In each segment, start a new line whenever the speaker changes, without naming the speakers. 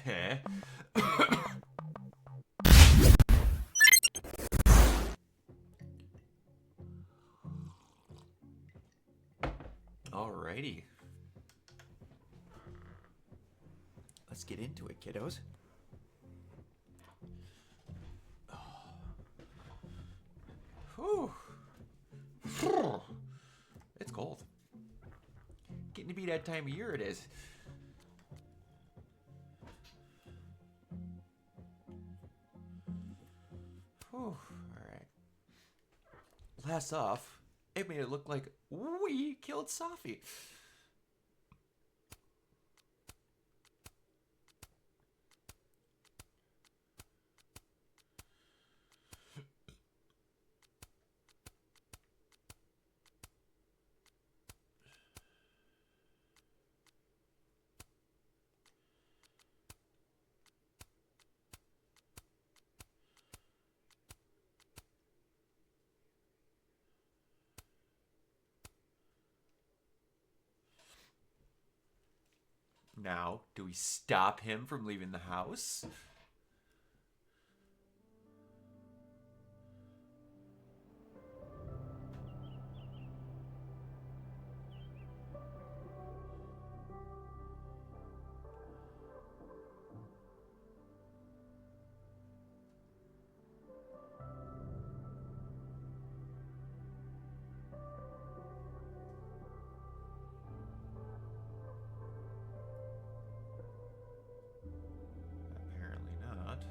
Okay. Alrighty. Let's get into it, kiddos. Whew. It's cold. Getting to be that time of year it is. Whew. Alright. Last off, it made it look like we killed Safi. Now, do we stop him from leaving the house? Apparently not.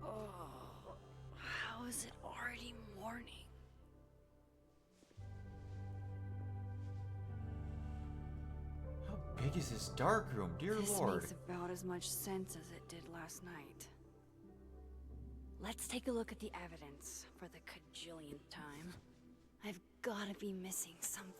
Oh, how is it already morning?
How big is this dark room, dear
This
Lord?
makes about as much sense as it did last night. Let's take a look at the evidence for the cajillionth time. I've gotta be missing something.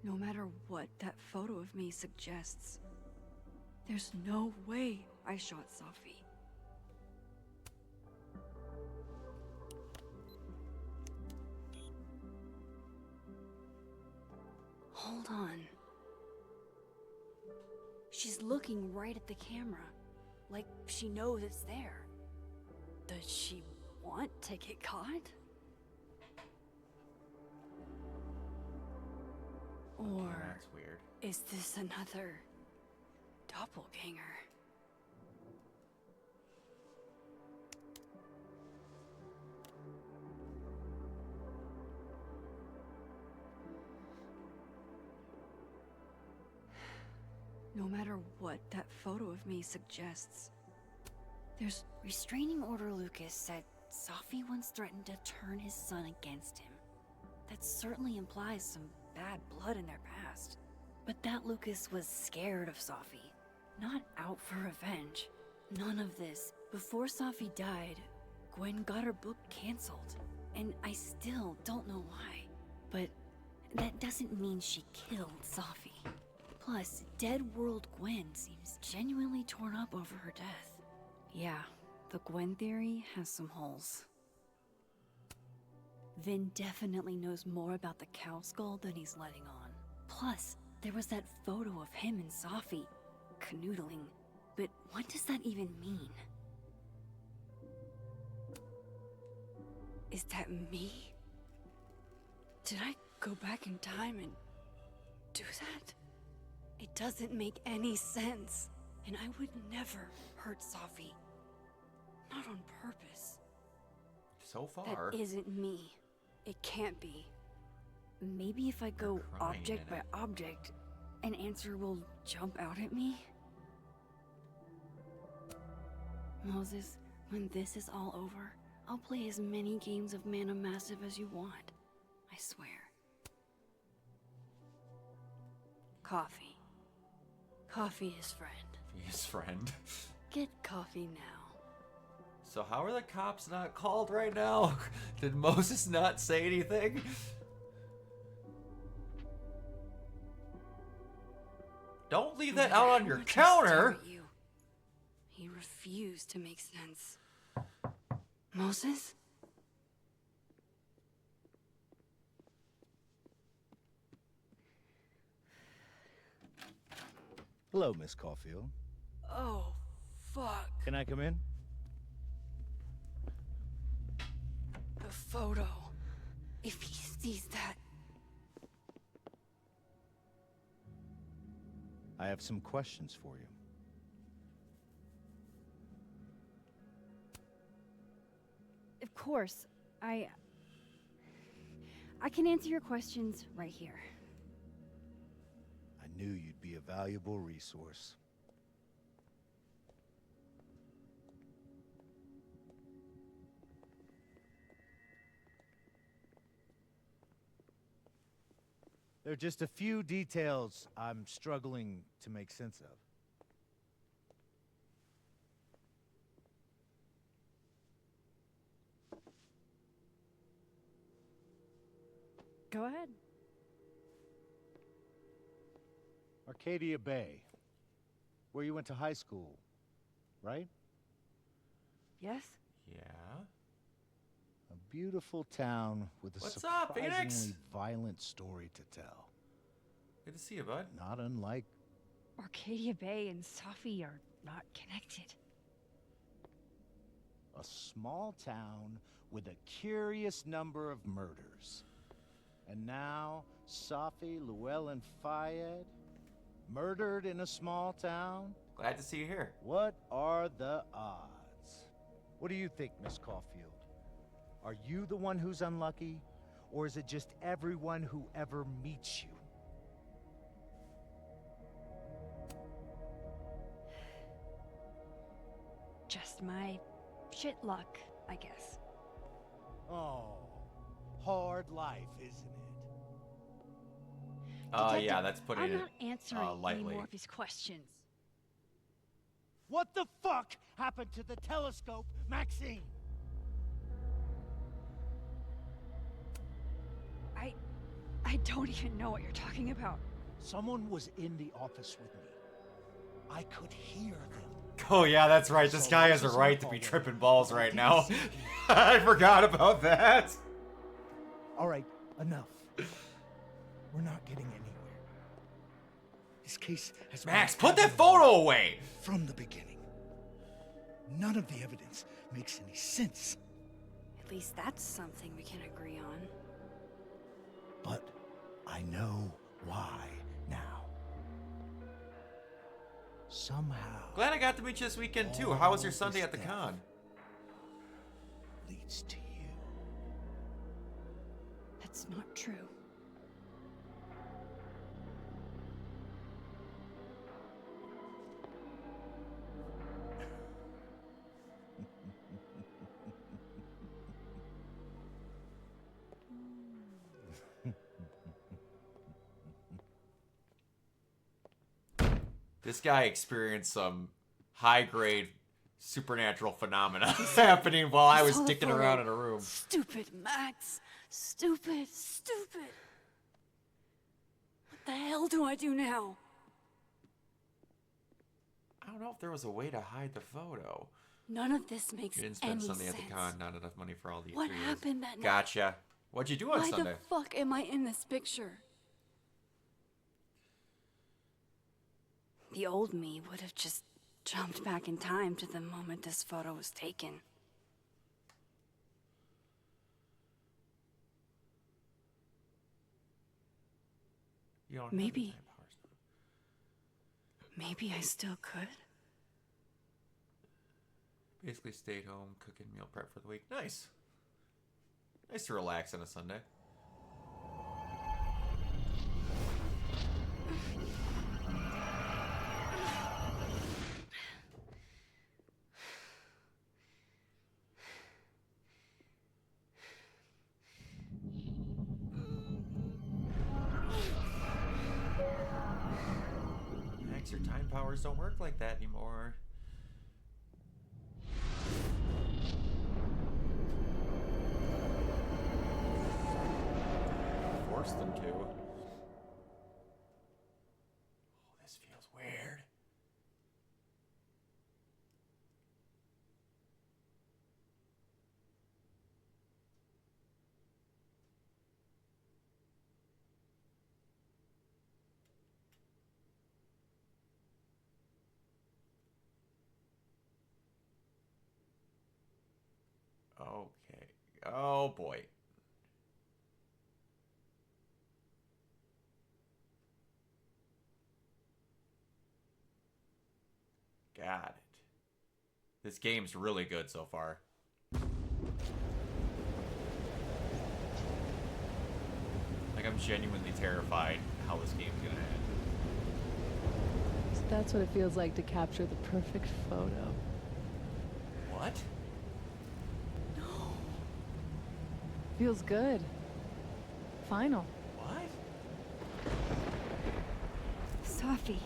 No matter what that photo of me suggests, there's no way I shot Safi. Hold on. She's looking right at the camera, like she knows it's there. Does she want to get caught? Or
That's weird.
is this another doppelganger? No matter what that photo of me suggests, there's restraining order. Lucas said Safi once threatened to turn his son against him. That certainly implies some bad blood in their past. But that Lucas was scared of Safi, not out for revenge. None of this. Before Safi died, Gwen got her book canceled. And I still don't know why. But that doesn't mean she killed Safi. Plus, Dead World Gwen seems genuinely torn up over her death. Yeah, the Gwen theory has some holes. Vin definitely knows more about the cow skull than he's letting on. Plus, there was that photo of him and Safi canoodling. But what does that even mean? Is that me? Did I go back in time and do that? It doesn't make any sense. And I would never hurt Safi. Not on purpose.
So far.
That isn't me. It can't be. Maybe if I go
crying
object
in
by
it.
object, an answer will jump out at me? Moses, when this is all over, I'll play as many games of Mana Massive as you want. I swear. Coffee. Coffee is friend.
His friend.
Get coffee now.
So how are the cops not called right now? Did Moses not say anything? leave
no
that
matter
out on
how
your
much I stare
counter.
at you, he refused to make sense. Moses?
Hello, Miss Caulfield.
Oh, fuck.
Can I come in?
The photo. If he sees that...
I have some questions for you.
Of course. I can answer your questions right here.
I knew you'd be a valuable resource. There are just a few details I'm struggling to make sense of.
Go ahead.
Arcadia Bay, where you went to high school, right?
Yes?
Yeah.
A beautiful town with a
What's up,
surprisingly
Phoenix?
violent story to tell.
Good to see you, bud.
Not unlike
Arcadia Bay and Safi are not connected.
a small town with a curious number of murders. And now, Safi, Llewellyn Fayed, murdered in a small town?
Glad to see you here.
What are the odds? What do you think, Miss Caulfield? Are you the one who's unlucky? Or is it just everyone who ever meets you?
Just my shit luck, I guess.
Oh, hard life, isn't it?
Yeah, that's putting
I'm
it
not answering any
lightly.
more of his questions.
What the fuck happened to the telescope, Maxine?
I don't even know what you're talking about.
Someone was in the office with me. I could hear them.
Oh yeah, that's right. This
So
guy has a
Moses
right to
and
be
Paul
tripping
were-
balls
I
right
didn't
now.
see it.
I forgot about that.
All right, enough. We're not getting anywhere. This case has
Max,
been
put that
aggravating
photo away.
from the beginning. None of the evidence makes any sense.
At least that's something we can agree on.
But I know why now. Somehow
Glad I got to meet you this weekend too. How was your
All
Sunday
this
at the
death
con?
leads to you.
That's not true.
This guy experienced some high-grade supernatural phenomena happening while I was
saw the
dicking
photo.
around in a room.
Stupid, Max. Stupid, stupid. What the hell do I do now?
I don't know if there was a way to hide the photo.
None of this makes
You didn't
any
spend Sunday
sense.
at the con. Not enough money for all the
What
eateries.
happened that night?
Gotcha. What'd you do on
Why
Sunday?
the fuck am I in this picture? The old me would have just jumped back in time to the moment this photo was taken.
You don't have
Maybe.
the time powers.
Maybe I still could.
Basically stayed home, cooking, meal prep for the week. Nice. Nice to relax on a Sunday. Max, your time powers don't work like that anymore. Force them to. Oh, this feels weird. Okay. Oh boy. Got it. This game's really good so far. Like, I'm genuinely terrified how this game's gonna end.
So that's what it feels like to capture the perfect photo.
What?
Feels good. Final.
What?
Safi.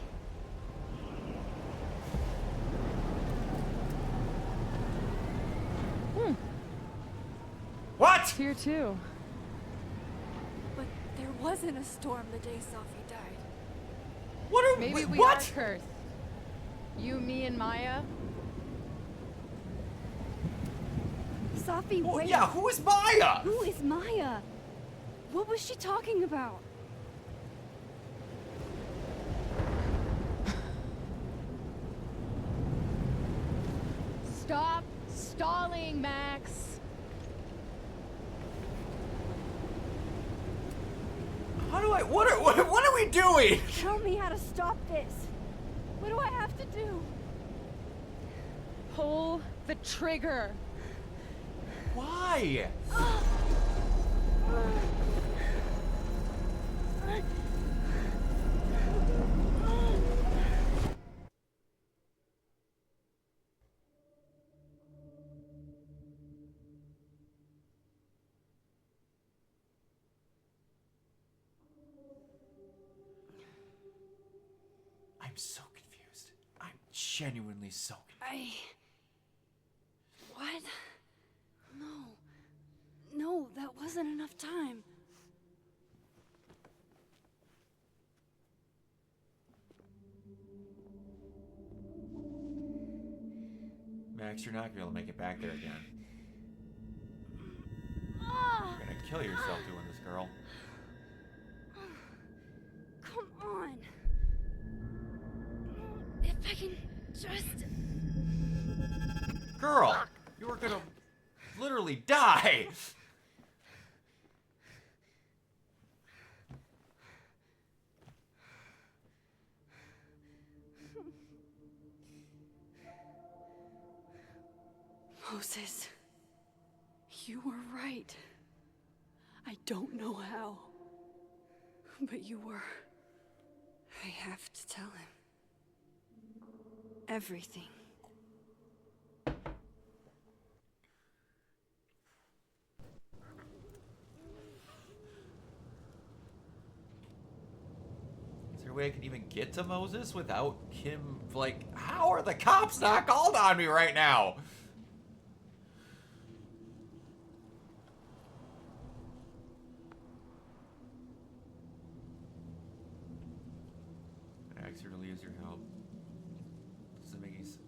What?
Tier 2.
But there wasn't a storm the day Safi died.
What are
Maybe we
what?
are cursed. You, me, and Maya.
Safi,
Well,
wait.
yeah, who is Maya?
Who is Maya? What was she talking about?
Stop stalling, Max.
How do I? What are we doing?
Tell me how to stop this. What do I have to do?
Pull the trigger.
Why? I'm so confused. I'm genuinely so confused.
What? No, that wasn't enough time.
Max, you're not gonna be able to make it back there again.
Ah,
You're gonna kill yourself doing this, girl.
come on. If I can just...
Girl, you were gonna literally die.
Moses, you were right. I don't know how, but you were. I have to tell him. Everything.
Is there a way I can even get to Moses without him, like, how are the cops not called on me right now? Max, you really use your help. Doesn't make any sense.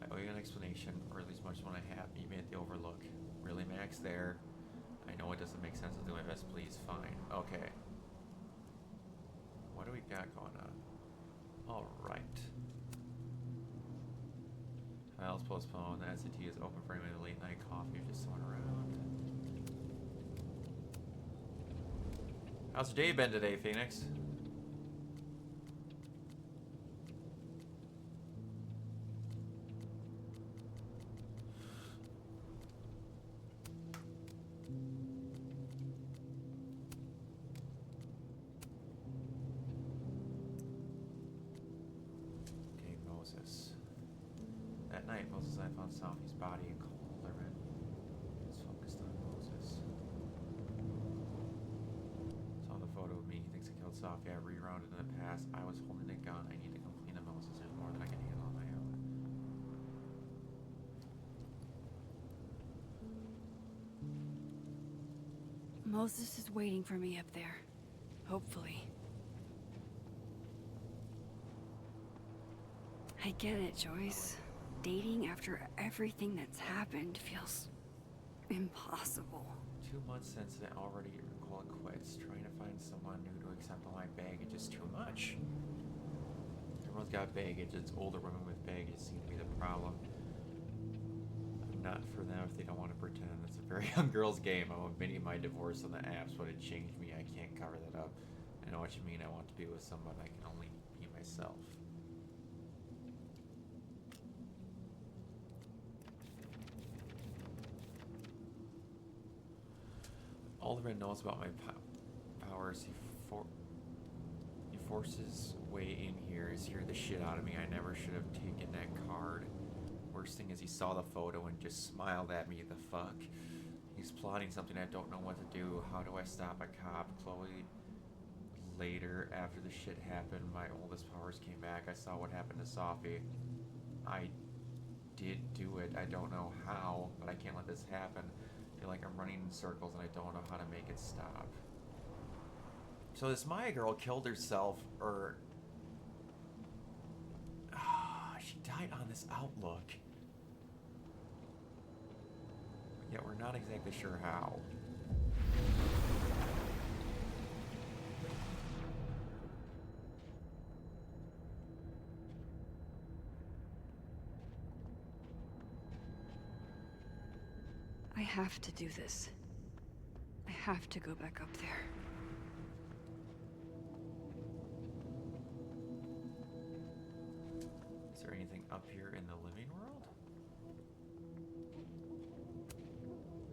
I owe you an explanation, or at least much one I have. You made the overlook. Really, Max, there? I know it doesn't make sense. I'll do my best, please. Fine. Okay. What do we got going on? Alright. Trials postponed. The SAT is open for any late night coffee or just someone around. How's your day been today, Phoenix? Okay, Moses. That night, Moses and I found Safi's body in Calderman. It's focused on Moses. Saw the photo of me. He thinks I killed Safi. I rerouted in the past. I was holding a gun. I need to come clean up Moses. There's more than I can handle on my own.
Moses is waiting for me up there. Hopefully. I get it, Joyce. Dating after everything that's happened feels impossible.
2 months since I already call it quits. Trying to find someone new to accept all my baggage is too much. Everyone's got baggage. It's older women with baggage seem to be the problem. I'm not for them if they don't want to pretend. It's a very young girl's game. I'm admitting my divorce on the apps, but it changed me. I can't cover that up. I know what you mean. I want to be with someone. I can only be myself. Alderman knows about my powers. He forces way in here. He scared the shit out of me. I never should have taken that card. Worst thing is he saw the photo and just smiled at me. The fuck? He's plotting something. I don't know what to do. How do I stop a cop? Chloe. Later, after the shit happened, my oldest powers came back. I saw what happened to Sophie. I did do it. I don't know how, but I can't let this happen. I feel like I'm running in circles and I don't know how to make it stop. So this Maya girl killed herself, or... she died on this Outlook. Yet we're not exactly sure how.
I have to do this. I have to go back up there.
Is there anything up here in the living world?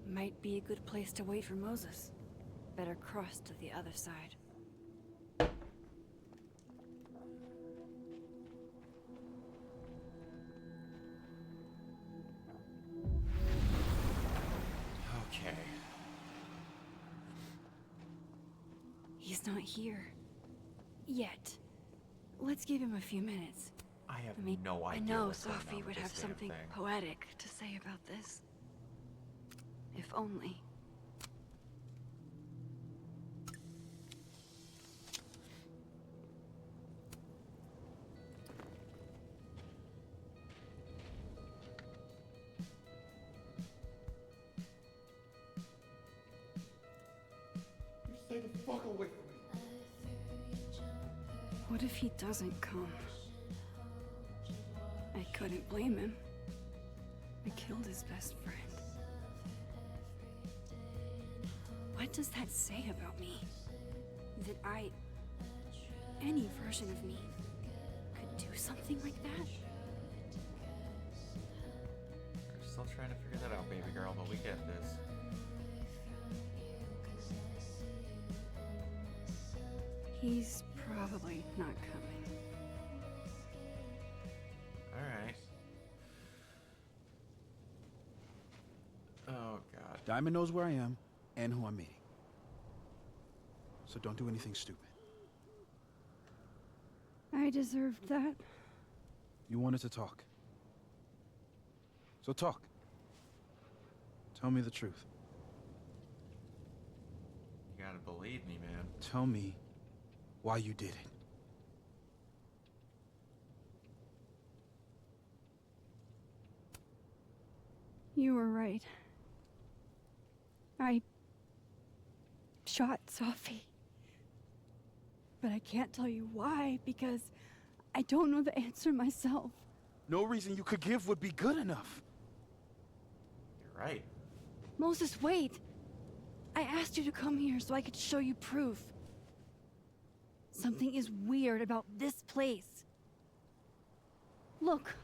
Might be a good place to wait for Moses. Better cross to the other side.
Okay.
He's not here. Yet. Let's give him a few minutes.
I have
I mean,
no
I
idea.
know
what's going on
Sophie
with
would
this
have
damn
something
thing.
poetic to say about this. If only.
Stay the fuck away from me.
What if he doesn't come? I couldn't blame him. I killed his best friend. What does that say about me? That any version of me, could do something like that?
We're still trying to figure that out, baby girl, but we get this.
He's probably not coming.
Alright. Oh, God.
Diamond knows where I am and who I'm meeting. So don't do anything stupid.
I deserved that.
You wanted to talk. So talk. Tell me the truth.
You gotta believe me, man.
Tell me why you did it.
You were right. I shot Sophie. But I can't tell you why, because I don't know the answer myself.
No reason you could give would be good enough.
You're right.
Moses, wait! I asked you to come here so I could show you proof. Something is weird about this place. Look.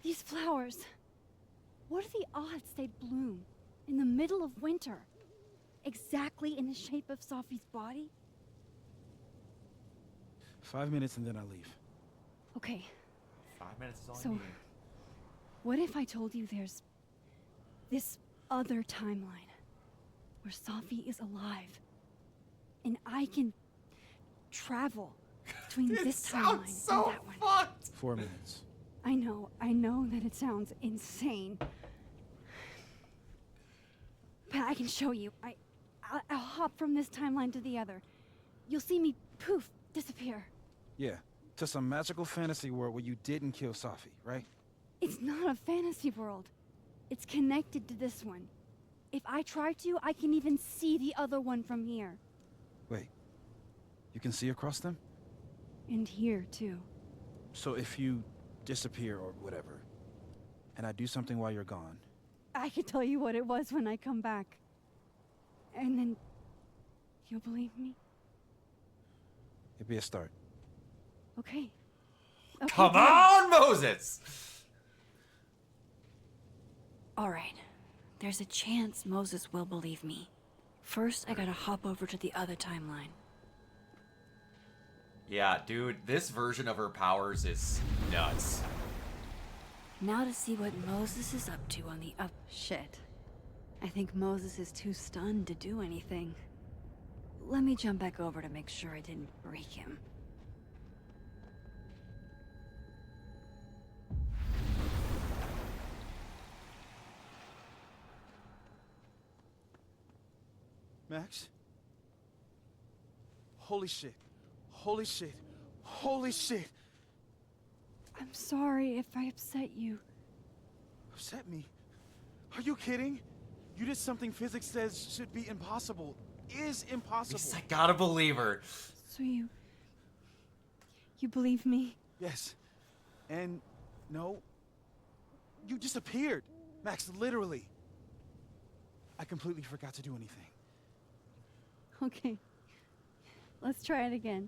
These flowers. What are the odds they'd bloom in the middle of winter? Exactly in the shape of Sophie's body?
5 minutes and then I leave.
Okay,
5 minutes is all
So-
I need.
what if I told you there's this other timeline where Sophie is alive and I can travel between this timeline and that one?
fucked!
4 minutes.
I know that it sounds insane. But I can show you. I'll hop from this timeline to the other. You'll see me, poof, disappear.
Yeah, to some magical fantasy world where you didn't kill Sophie, right?
It's not a fantasy world. It's connected to this one. If I try to, I can even see the other one from here.
Wait, you can see across them?
And here, too.
So if you disappear or whatever, and I do something while you're gone,
I can tell you what it was when I come back. And then you'll believe me?
it'd be a start.
Okay.
Come
deal.
on, Moses!
All right. There's a chance Moses will believe me. First, I gotta hop over to the other timeline.
Yeah, dude, this version of her powers is nuts.
Now to see what Moses is up to on the up. Shit. I think Moses is too stunned to do anything. Let me jump back over to make sure I didn't break him.
Max? Holy shit. Holy shit. Holy shit.
I'm sorry if I upset you.
Upset me? Are you kidding? You did something physics says should be impossible. Is
At
impossible.
least I gotta believe her.
So you believe me?
Yes. And no. You disappeared. Max, literally. I completely forgot to do anything.
Okay. Let's try it again.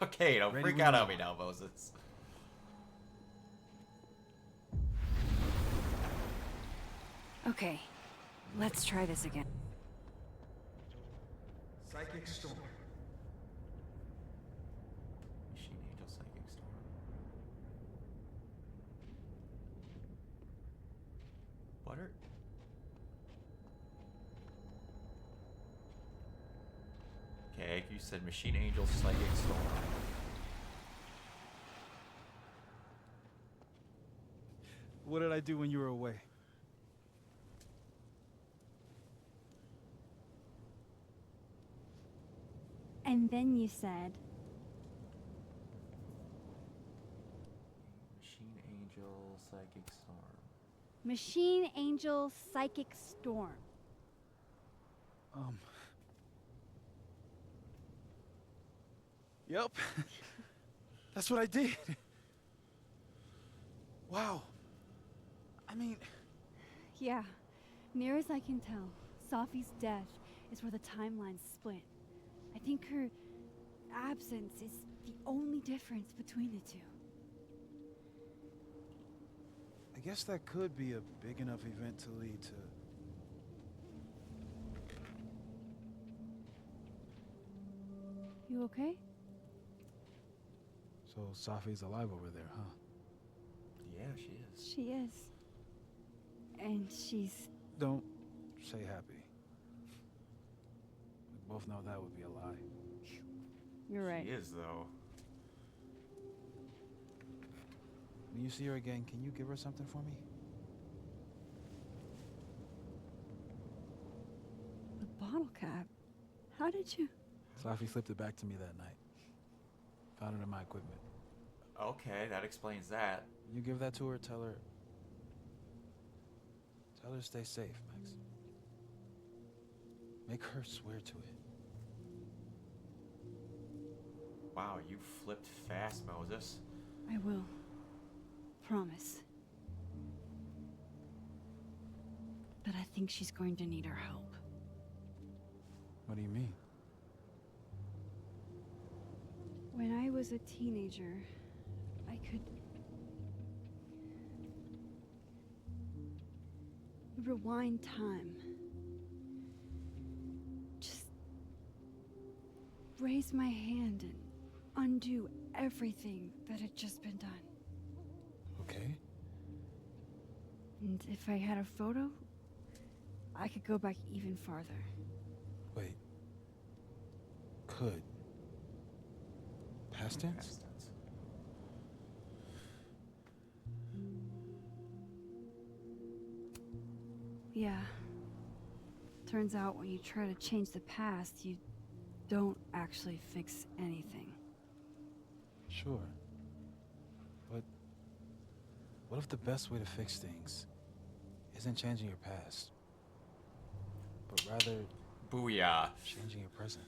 Okay, don't
Ready
freak
when
out
you
on me
are.
now, Moses.
Okay. Let's try this again.
Psychic storm.
Machine Angel Psychic Storm. What are... Okay, you said Machine Angel Psychic Storm.
What did I do when you were away?
And then you said,
Machine Angel Psychic Storm.
Machine Angel Psychic Storm.
Yep. That's what I did. Wow. I mean,
Yeah. Near as I can tell, Safi's death is where the timelines split. I think her absence is the only difference between the two.
I guess that could be a big enough event to lead to...
You okay?
So Safi's alive over there, huh?
Yeah, she is.
She is. And she's...
Don't say happy. We both know that would be a lie.
You're right.
She is, though.
When you see her again, can you give her something for me?
The bottle cap? How did you...
Safi slipped it back to me that night. Found it in my equipment.
Okay, that explains that.
You give that to her, tell her to stay safe, Max. Make her swear to it.
Wow, you flipped fast, Moses.
I will. Promise. But I think she's going to need our help.
What do you mean?
When I was a teenager, I could rewind time. Just raise my hand and undo everything that had just been done.
Okay.
And if I had a photo, I could go back even farther.
Wait. Could. Past tense?
Past tense.
Yeah. Turns out when you try to change the past, you don't actually fix anything.
Sure. But what if the best way to fix things isn't changing your past, but rather
Booyah.
changing your present?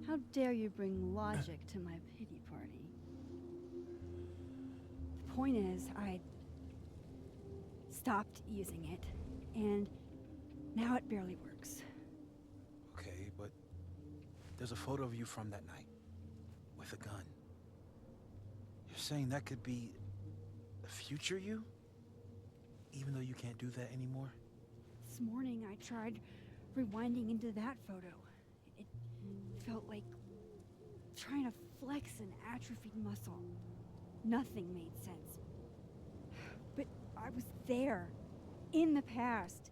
How How dare you bring logic to my pity party? The point is, I stopped using it, and now it barely works.
Okay, but there's a photo of you from that night with a gun. You're saying that could be a future you? Even though you can't do that anymore?
This morning, I tried rewinding into that photo. It felt like trying to flex an atrophied muscle. Nothing made sense. But I was there, in the past.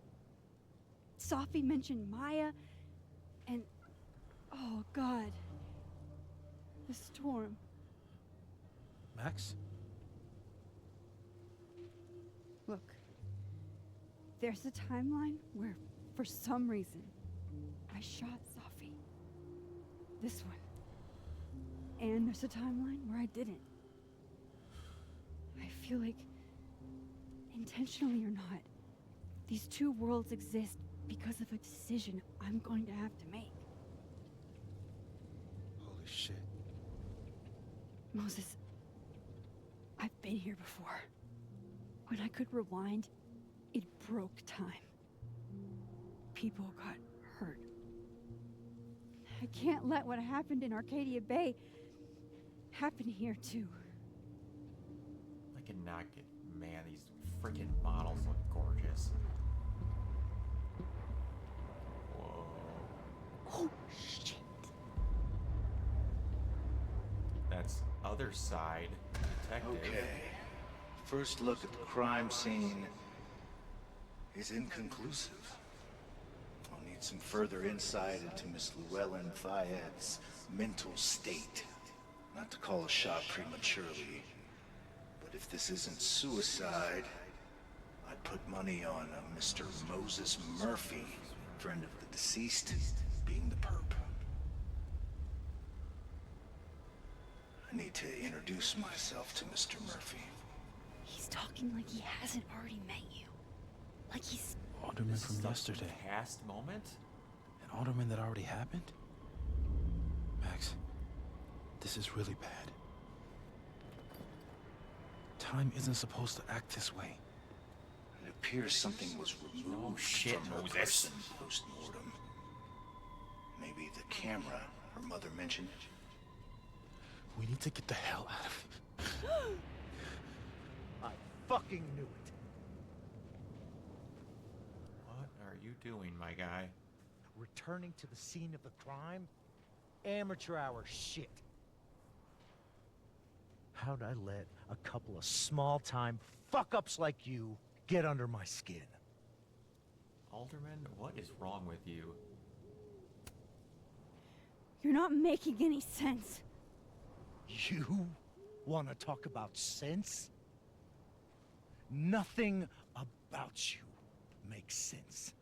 Sophie mentioned Maya, and oh God, the storm.
Max?
Look, there's a timeline where, for some reason, I shot Sophie. This one. And there's a timeline where I didn't. I feel like, intentionally or not, these two worlds exist because of a decision I'm going to have to make.
Holy shit.
Moses, I've been here before. When I could rewind, it broke time. People got hurt. I can't let what happened in Arcadia Bay happen here too.
I cannot get. Man, these freaking models look gorgeous. Whoa.
Oh, shit.
That's
Other side detective.
okay. First look at the crime scene is inconclusive. I'll need some further insight into Miss Llewellyn Fayette's mental state. Not to call a shot prematurely, but if this isn't suicide, I'd put money on a Mr. Moses Murphy, friend of the deceased, being the perp. I need to introduce myself to Mr. Murphy.
He's talking like he hasn't already met you. Like he's...
Alderman
This is
from
the
yesterday.
past moment?
An alderman that already happened? Max, this is really bad. Time isn't supposed to act this way.
It appears something was removed
No shit,
from her
Moses.
person post-mortem. Maybe the camera her mother mentioned.
We need to get the hell out of here.
I fucking knew it.
What are you doing, my guy?
Returning to the scene of the crime? Amateur hour shit. How'd I let a couple of small-time fuck-ups like you get under my skin?
Alderman, what is wrong with you?
You're not making any sense.
You want to talk about sense? Nothing about you makes sense.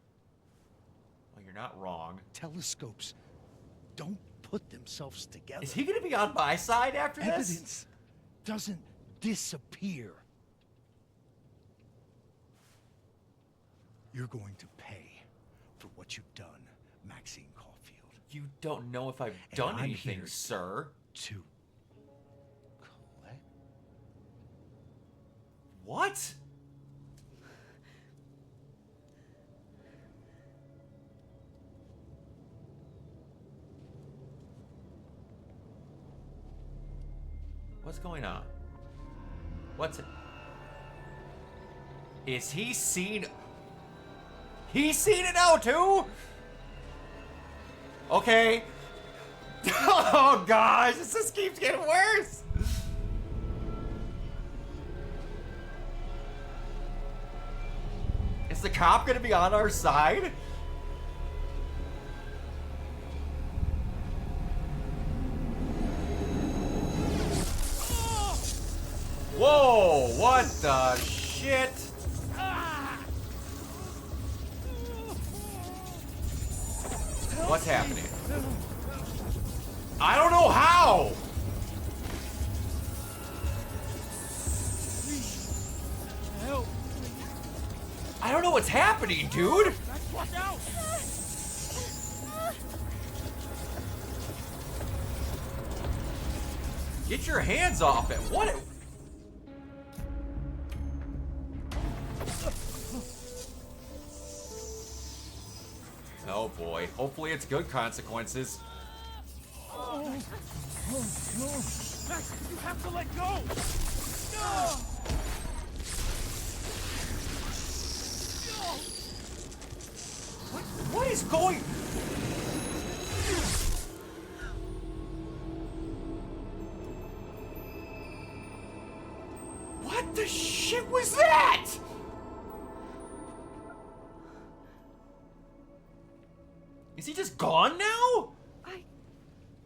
Well, you're not wrong.
Telescopes don't put themselves together.
Is he gonna be on my side after this?
Evidence doesn't disappear. You're going to pay for what you've done, Maxine Caulfield.
You don't know if I've
And
done
I'm
anything,
here
sir.
To collect.
What? What's going on? What's it? Is he seen? He's seen it now too? Okay. Oh gosh, this just keeps getting worse. Is the cop gonna be on our side? Whoa, what the shit? What's happening? I don't know how! I don't know what's happening, dude! Get your hands off it! What? Oh boy. Hopefully it's good consequences.
Max, you have to let go!
What is going? What the shit was that? Is he just gone now?
I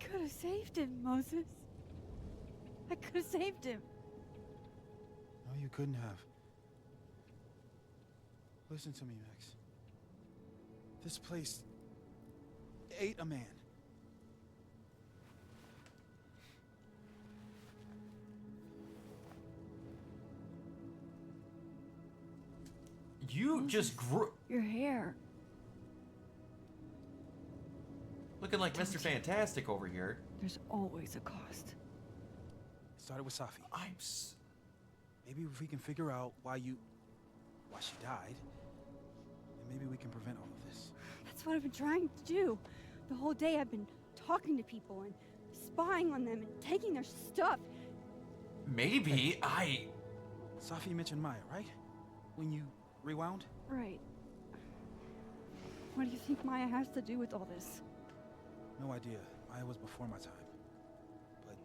could have saved him, Moses. I could have saved him.
No, you couldn't have. Listen to me, Max. This place ate a man.
You just grew.
Your hair.
Looking like Mr. Fantastic over here.
There's always a cost.
It started with Safi. Maybe if we can figure out why she died, then maybe we can prevent all of this.
That's what I've been trying to do. The whole day I've been talking to people and spying on them and taking their stuff.
Maybe
Safi mentioned Maya, right? When you rewound?
Right. What do you think Maya has to do with all this?
No idea. Maya was before my time. But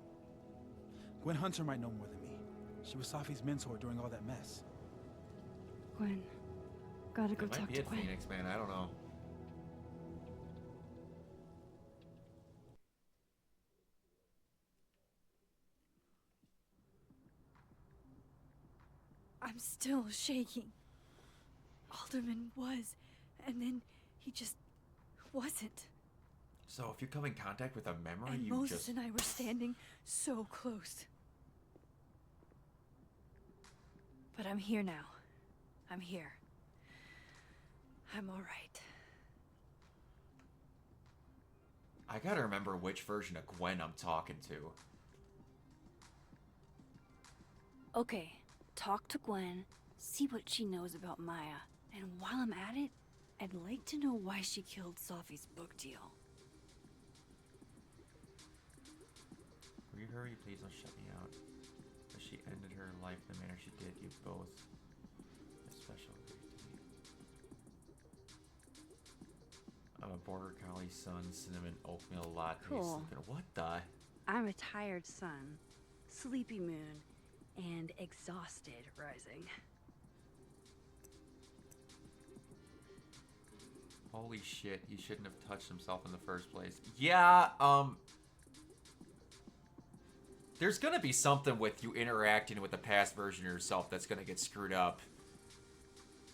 Gwen Hunter might know more than me. She was Safi's mentor during all that mess.
Gwen. Gotta go
It might
talk
be
to
it,
Gwen.
Phoenix, man. I don't know.
I'm still shaking. Alderman was, and then he just wasn't.
So if you come in contact with a memory,
And
you
Moses
just...
and I were standing so close. But I'm here now. I'm here. I'm all right.
I gotta remember which version of Gwen I'm talking to.
Okay, talk to Gwen, see what she knows about Maya, and while I'm at it, I'd like to know why she killed Safi's book deal.
Will you hurry? Please don't shut me out. As she ended her life in the manner she did, you both a special gift to me. I'm a border collie son, cinnamon oatmeal latte.
Cool.
Sleeping. What the?
I'm a tired sun, sleepy moon, and exhausted rising.
Holy shit, he shouldn't have touched himself in the first place. Yeah, there's gonna be something with you interacting with the past version of yourself that's gonna get screwed up.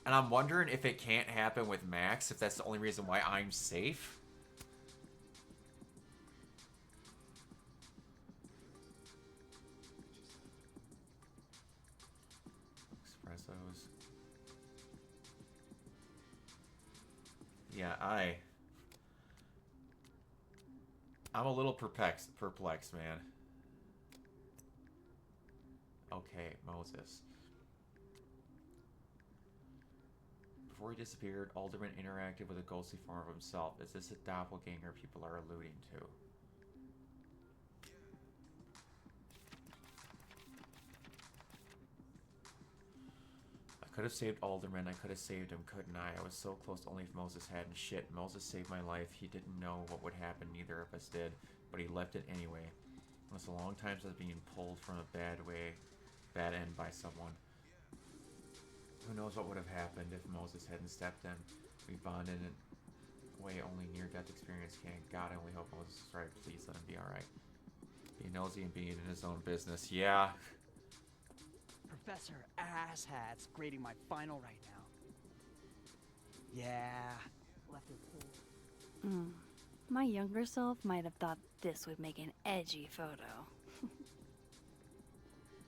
And I'm wondering if it can't happen with Max, if that's the only reason why I'm safe. Espressos. Yeah, I'm a little perplexed, man. Okay, Moses. Before he disappeared, Alderman interacted with a ghostly form of himself. Is this a doppelganger people are alluding to? I could have saved Alderman. I could have saved him, couldn't I? I was so close, only if Moses hadn't. Shit, Moses saved my life. He didn't know what would happen. Neither of us did. But he left it anyway. It was a long time since being pulled from a bad end by someone. Who knows what would have happened if Moses hadn't stepped in. We bonded in a way only near-death experience can. God, I only hope Moses is right. Please let him be alright. Being nosy and being in his own business. Yeah.
Professor Asshat's grading my final right now. Yeah. Left it cool.
My younger self might have thought this would make an edgy photo.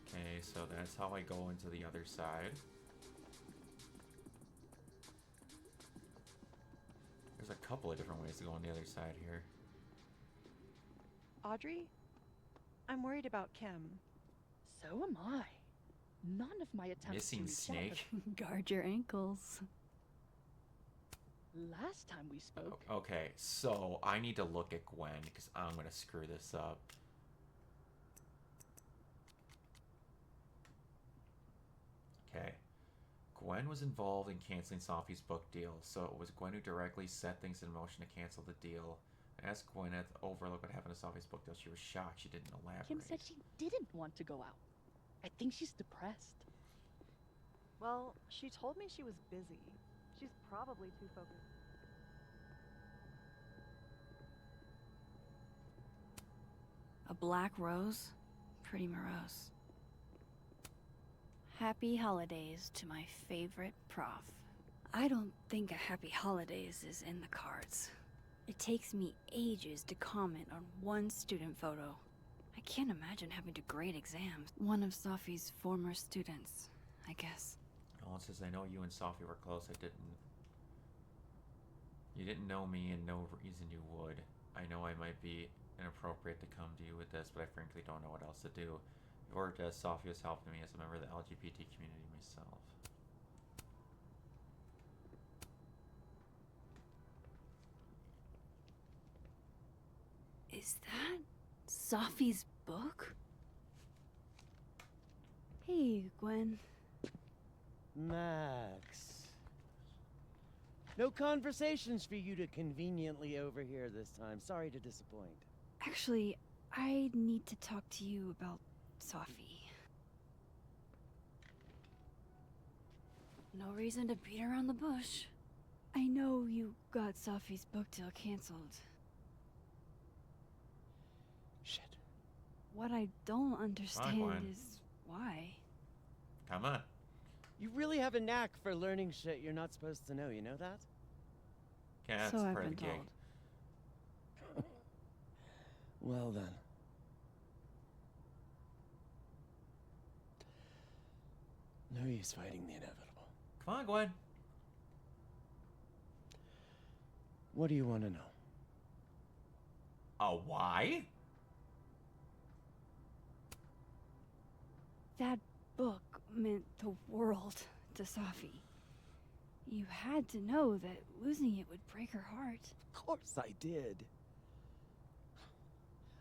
Okay, so that's how I go into the other side. There's a couple of different ways to go on the other side here.
Audrey?
I'm worried about Kim.
So am I. None of my attempts
Missing
to reach out
snake.
Guard your ankles.
have- Last time we spoke,
Okay, so I need to look at Gwen because I'm gonna screw this up. Okay. Gwen was involved in canceling Sophie's book deal, so it was Gwen who directly set things in motion to cancel the deal. I asked Gwen at the Overlook what happened to Sophie's book deal. She was shocked. She didn't elaborate.
Kim said she didn't want to go out. I think she's depressed.
Well, she told me she was busy. She's probably too focused.
A black rose? Pretty morose. Happy holidays to my favorite prof. I don't think a happy holidays is in the cards. It takes me ages to comment on one student photo. I can't imagine having to grade exams. One of Sophie's former students, I guess.
Nolan says, I know you and Sophie were close. You didn't know me and no reason you would. I know I might be inappropriate to come to you with this, but I frankly don't know what else to do. Your work as Sophie has helped me as a member of the LGBT community myself.
Is that Sophie's book? Hey, Gwen.
Max. No conversations for you to conveniently overhear this time. Sorry to disappoint.
Actually, I need to talk to you about Sophie. No reason to beat around the bush. I know you got Sophie's book deal canceled.
Shit.
What I don't understand
Gwen.
is why.
Come on.
You really have a knack for learning shit you're not supposed to know, you know that?
Yeah, that's
So I've
part of
been
the gig.
told.
Well then. No use fighting the inevitable.
Come on, Gwen.
What do you want to know?
Why?
That book meant the world to Sophie. You had to know that losing it would break her heart.
Of course I did.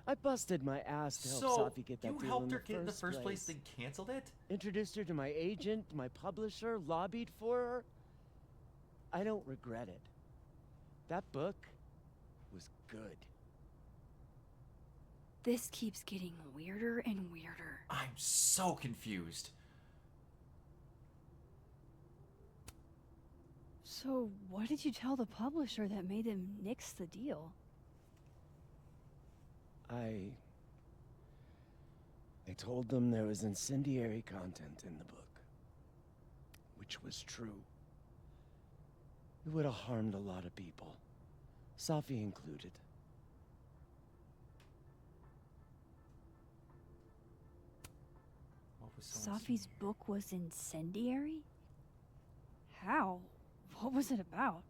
I busted my ass to help
So,
Sophie get that
you
deal
helped
in
her
the
get in the
first
first place,
place.
then canceled it?
Introduced her to my agent, my publisher, lobbied for her. I don't regret it. That book was good.
This keeps getting weirder and weirder.
I'm so confused.
So, what did you tell the publisher that made them nix the deal?
I told them there was incendiary content in the book. Which was true. It would have harmed a lot of people. Sophie included.
What was so
Sophie's book was incendiary? How? What was it about?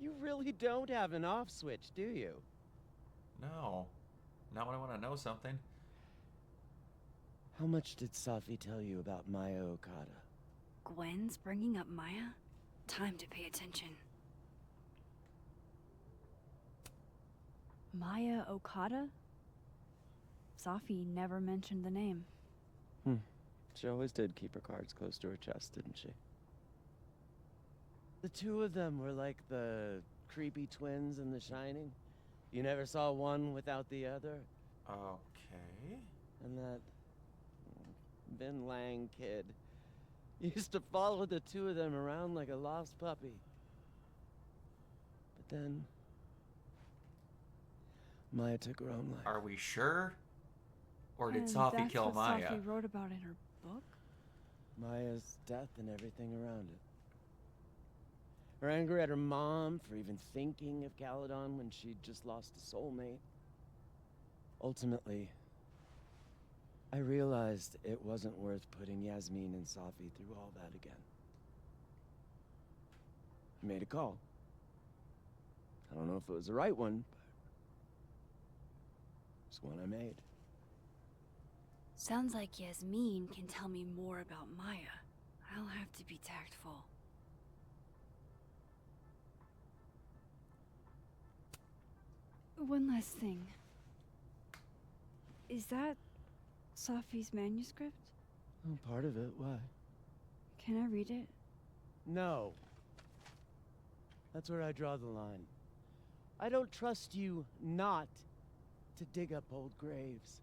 You really don't have an off switch, do you?
No. Not when I want to know something.
How much did Sophie tell you about Maya Okada?
Gwen's bringing up Maya? Time to pay attention. Maya Okada? Sophie never mentioned the name.
She always did keep her cards close to her chest, didn't she? The two of them were like the creepy twins in The Shining. You never saw one without the other.
Okay.
And that Vin Lang kid used to follow the two of them around like a lost puppy. But then Maya took her own life.
Are we sure? Or did
And
Sophie
that's
kill
what
Maya?
Sophie wrote about in her book?
Maya's death and everything around it. Her anger at her mom for even thinking of Caledon when she'd just lost a soulmate. Ultimately, I realized it wasn't worth putting Yasmin and Sophie through all that again. I made a call. I don't know if it was the right one, but it's one I made.
Sounds like Yasmin can tell me more about Maya. I'll have to be tactful. One last thing. Is that Safi's manuscript?
Oh, part of it. Why?
Can I read it?
No. That's where I draw the line. I don't trust you not to dig up old graves.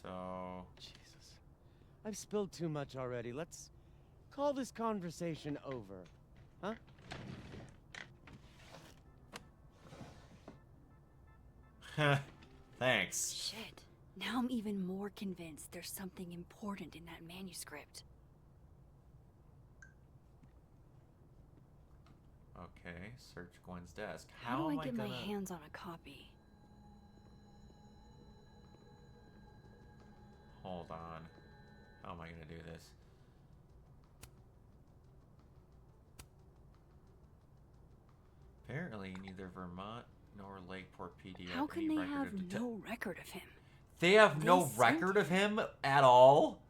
So,
Jesus. I've spilled too much already. Let's call this conversation over. Huh?
thanks.
Shit. Now I'm even more convinced there's something important in that manuscript.
Okay, search Gwen's desk.
How do
am
I get
gonna...
my hands on a copy?
Hold on. How am I gonna do this? Apparently, neither Vermont nor Lakeport PD
How
have
can
any
they
record
have
of det-
no record of him?
They have no
sent
record of him at all?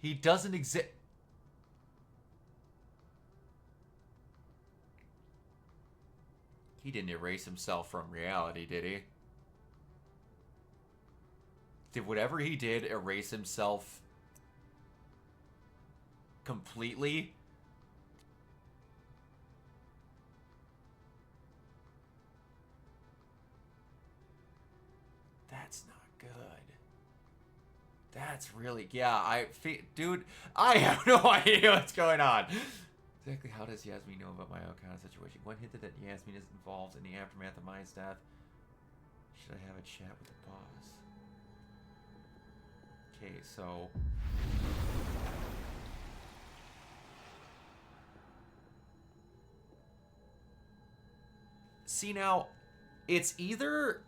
He doesn't exist. He didn't erase himself from reality, did he? Did whatever he did erase himself completely? That's not good. That's really, yeah, dude, I have no idea what's going on. Exactly how does Yasmin know about my Okana situation? Gwen hinted that Yasmin is involved in the aftermath of Maya's death. Should I have a chat with the boss? Okay, so... See now, it's either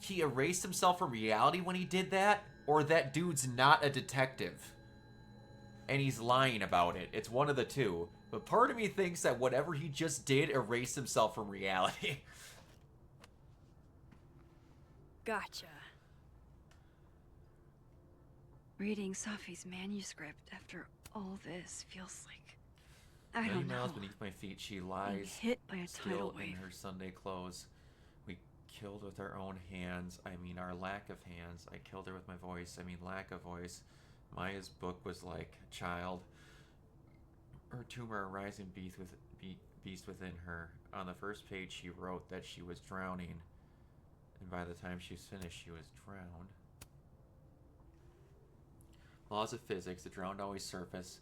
he erased himself from reality when he did that, or that dude's not a detective. And he's lying about it. It's one of the two. But part of me thinks that whatever he just did erased himself from reality.
Gotcha. Reading Safi's manuscript after all this feels like... I
Many
don't
miles
know.
beneath my feet, she
Being
lies
hit by a
still
tidal
in
wave.
her Sunday clothes. We killed with our own hands. I mean, our lack of hands. I killed her with my voice. I mean, lack of voice. Maya's book was like a child. Her tumor, a rising beast within her. On the first page, she wrote that she was drowning. And by the time she was finished, she was drowned. Laws of physics. The drowned always surface.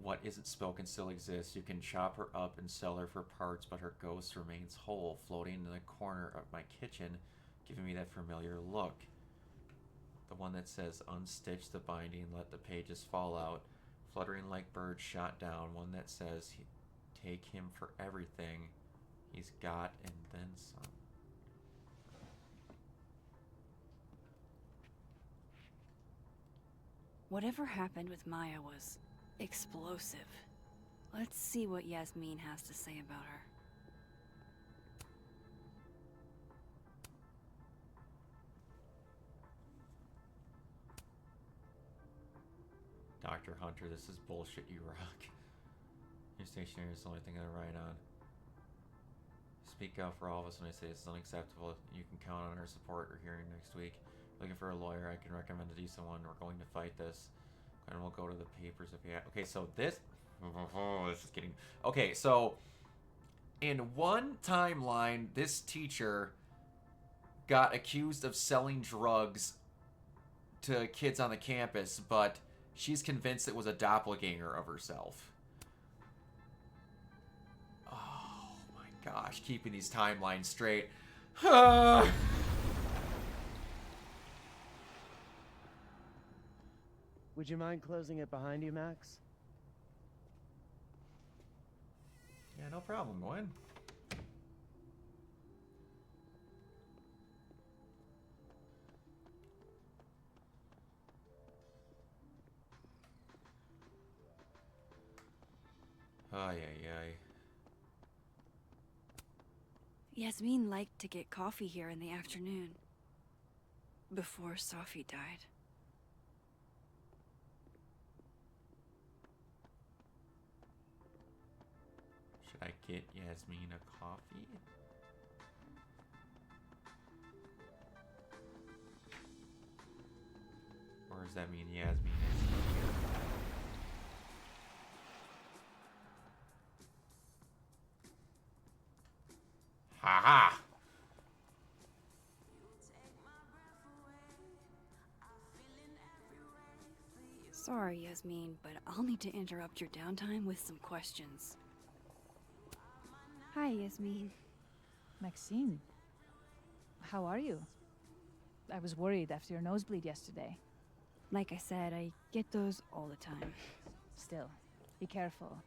What isn't spoken still exists. You can chop her up and sell her for parts, but her ghost remains whole, floating in the corner of my kitchen, giving me that familiar look. The one that says, unstitch the binding, let the pages fall out, fluttering like birds shot down. One that says, take him for everything he's got and then some.
Whatever happened with Maya was explosive. Let's see what Yasmin has to say about her.
Dr. Hunter, this is bullshit, you rock. Your stationery is the only thing I write on. Speak out for all of us when I say this is unacceptable. You can count on our support or hearing next week. Looking for a lawyer, I can recommend a decent one. We're going to fight this. And we'll go to the papers if you have. Okay, so this... this is getting... Okay, so... In one timeline, this teacher got accused of selling drugs to kids on the campus, but she's convinced it was a doppelganger of herself. Oh my gosh, keeping these timelines straight.
Would you mind closing it behind you, Max?
Yeah, no problem, Gwen. Ay, ay, ay.
Yasmin liked to get coffee here in the afternoon. Before Sophie died.
Should I get Yasmin a coffee? Or does that mean Yasmin is here? Haha!
Sorry, Yasmin, but I'll need to interrupt your downtime with some questions. Hi, Yasmin.
Maxine, how are you? I was worried after your nosebleed yesterday.
Like I said, I get those all the time.
Still, be careful.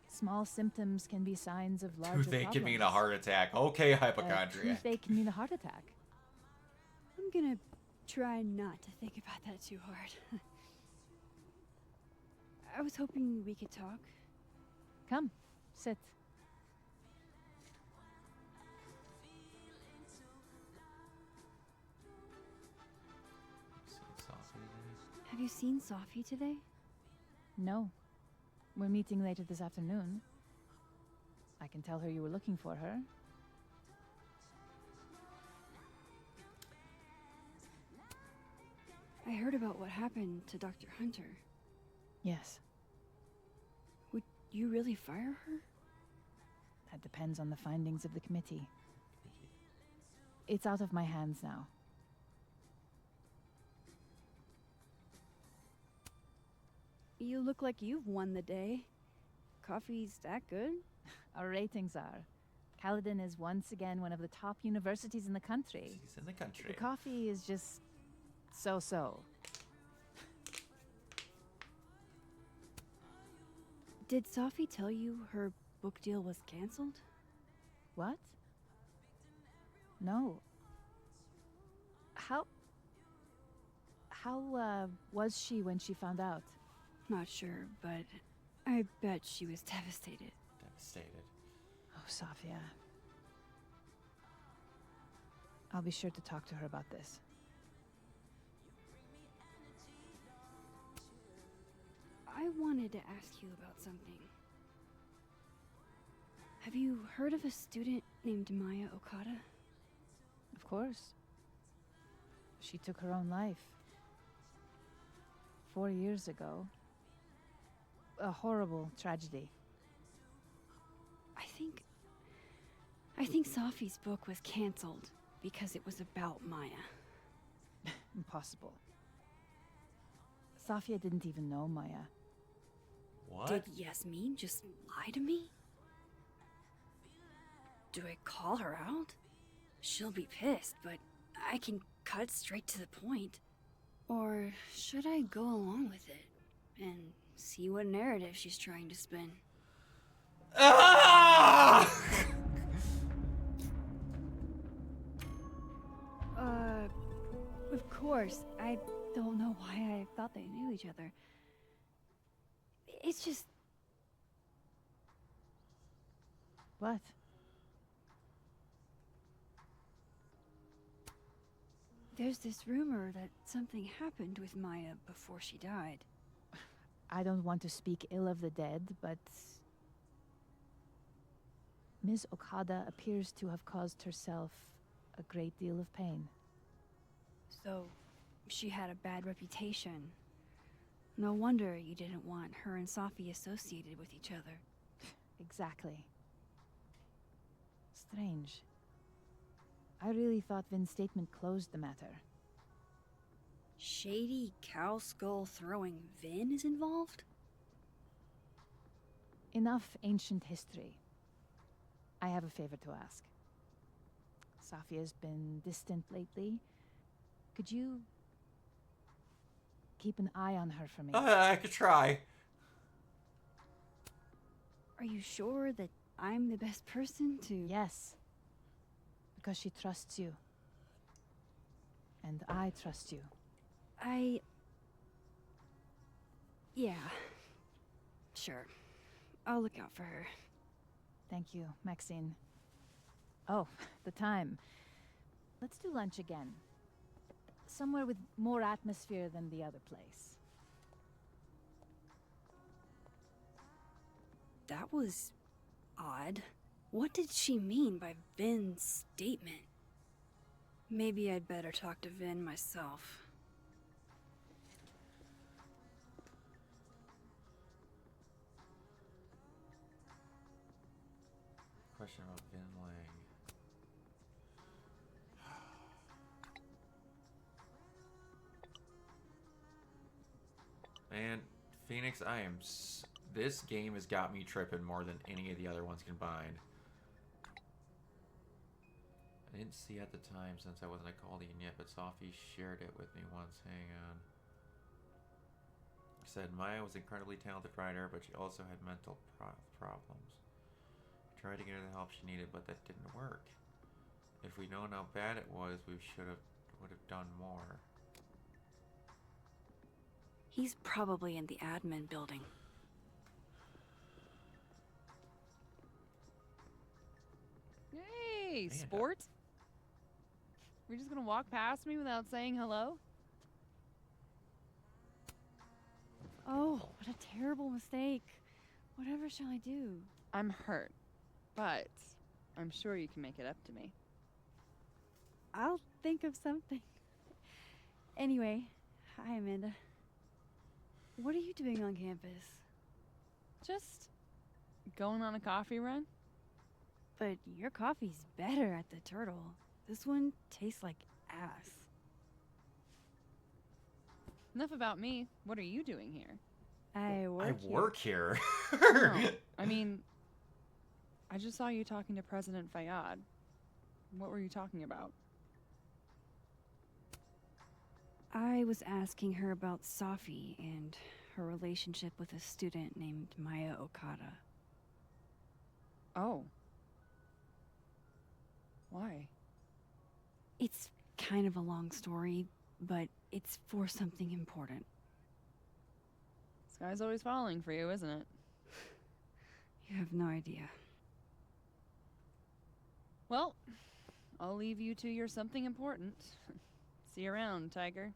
Small symptoms can be signs of larger
Toothache
problems.
can mean a heart attack. Okay, hypochondriac.
Toothache can mean a heart attack.
I'm gonna try not to think about that too hard. I was hoping we could talk.
Come, sit.
Have you seen Sophie today?
No. We're meeting later this afternoon. I can tell her you were looking for her.
I heard about what happened to Dr. Hunter.
Yes,
Would you really fire her?
that depends on the findings of the committee. It's out of my hands now.
You look like you've won the day. Coffee's that good?
Our ratings are. Caledon is once again one of the top universities in the country.
He's in the country.
The coffee is just so-so.
Did Sophie tell you her book deal was canceled?
What? No. How was she when she found out?
Not sure, but I bet she was devastated.
Devastated.
Oh, Sophia. I'll be sure to talk to her about this.
I wanted to ask you about something. Have you heard of a student named Maya Okada?
Of course. She took her own life. 4 years ago. A horrible tragedy.
I think Sophie's book was canceled because it was about Maya.
Impossible. Sophia didn't even know Maya.
What?
Did Yasmin just lie to me? Do I call her out? She'll be pissed, but I can cut straight to the point. Or should I go along with it and see what narrative she's trying to spin?
Ah!
Of course. I don't know why I thought they knew each other. It's just...
What?
There's this rumor that something happened with Maya before she died.
I don't want to speak ill of the dead, but Ms. Okada appears to have caused herself a great deal of pain.
So, she had a bad reputation. No wonder you didn't want her and Sophie associated with each other.
Exactly. Strange. I really thought Vin's statement closed the matter.
Shady cow skull throwing Vin is involved?
Enough ancient history. I have a favor to ask. Sophia's been distant lately. Could you keep an eye on her for me?
I could try.
Are you sure that I'm the best person to...
Yes. Because she trusts you. And I trust you.
Yeah. Sure. I'll look out for her.
Thank you, Maxine. Oh, the time. Let's do lunch again. Somewhere with more atmosphere than the other place.
That was odd. What did she mean by Vin's statement? Maybe I'd better talk to Vin myself.
Question about Vin Lang. Man, Phoenix, this game has got me tripping more than any of the other ones combined. I didn't see at the time since I wasn't a Caldian yet, but Sophie shared it with me once. Hang on. She said Maya was an incredibly talented writer, but she also had mental problems. I tried to get her the help she needed, but that didn't work. If we'd known how bad it was, we would have done more.
He's probably in the admin building.
Hey,
Amanda.
sport. We're just gonna walk past me without saying hello?
Oh, what a terrible mistake. Whatever shall I do?
I'm hurt, but I'm sure you can make it up to me.
I'll think of something. Anyway, hi Amanda. What are you doing on campus?
Just going on a coffee run?
But your coffee's better at the Turtle. This one tastes like ass.
Enough about me. What are you doing here?
I
work here.
No, I mean, I just saw you talking to President Fayyad. What were you talking about?
I was asking her about Safi and her relationship with a student named Maya Okada.
Oh. Why?
It's kind of a long story, but it's for something important.
Sky's always falling for you, isn't it?
You have no idea.
Well, I'll leave you to your something important. See you around, Tiger.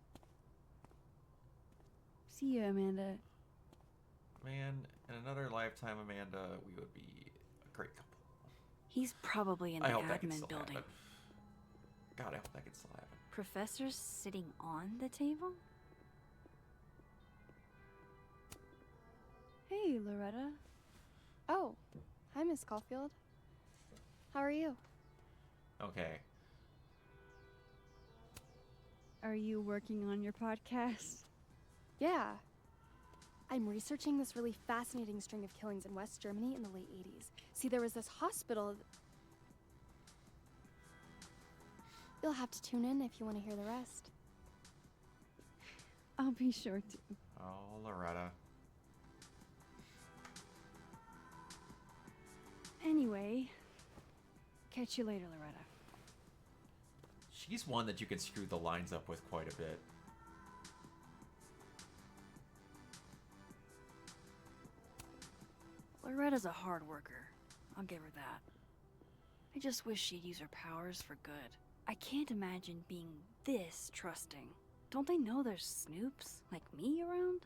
See you, Amanda.
Man, in another lifetime, Amanda, we would be a great couple.
He's probably in the
I hope that can
admin
still
building.
happen. God, I hope that can still happen.
Professor's sitting on the table? Hey, Loretta.
Oh, hi, Miss Caulfield. How are you?
Okay.
Are you working on your podcast?
Yeah. I'm researching this really fascinating string of killings in West Germany in the late 80s. See, there was this hospital. You'll have to tune in if you want to hear the rest.
I'll be sure to.
Oh, Loretta.
Anyway, catch you later, Loretta.
She's one that you can screw the lines up with quite a bit.
Loretta's a hard worker. I'll give her that. I just wish she'd use her powers for good. I can't imagine being this trusting. Don't they know there's snoops like me around?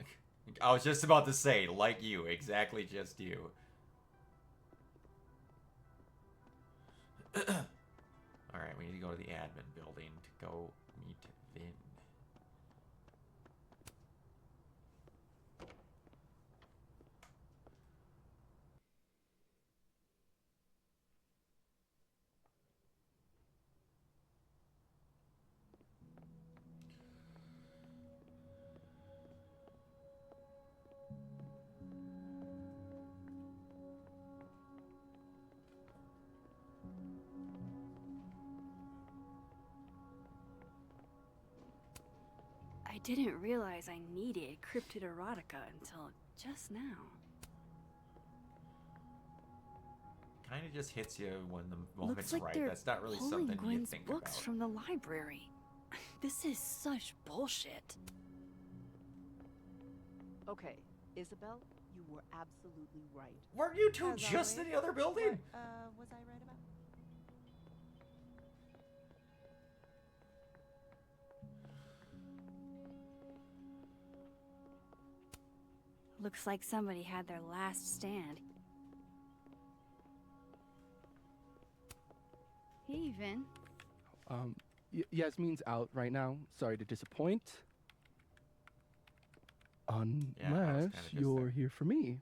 I was just about to say, like you, exactly just you. Alright, we need to go to the admin building to go meet Vin.
I didn't realize I needed cryptid erotica until just now.
Kind of just hits you when the
Looks
moment's
like
right.
they're
That's not really
pulling
something you
Gwen's
think
books
about.
from the library. This is such bullshit.
Okay, Isabel, you were absolutely right.
Weren't you two
As
just in
always.
the other building?
What, was I right about?
Looks like somebody had their last stand. Hey, Vin.
Yasmin's out right now. Sorry to disappoint.
Yeah, I was
Unless
kinda just
you're
there.
here for me.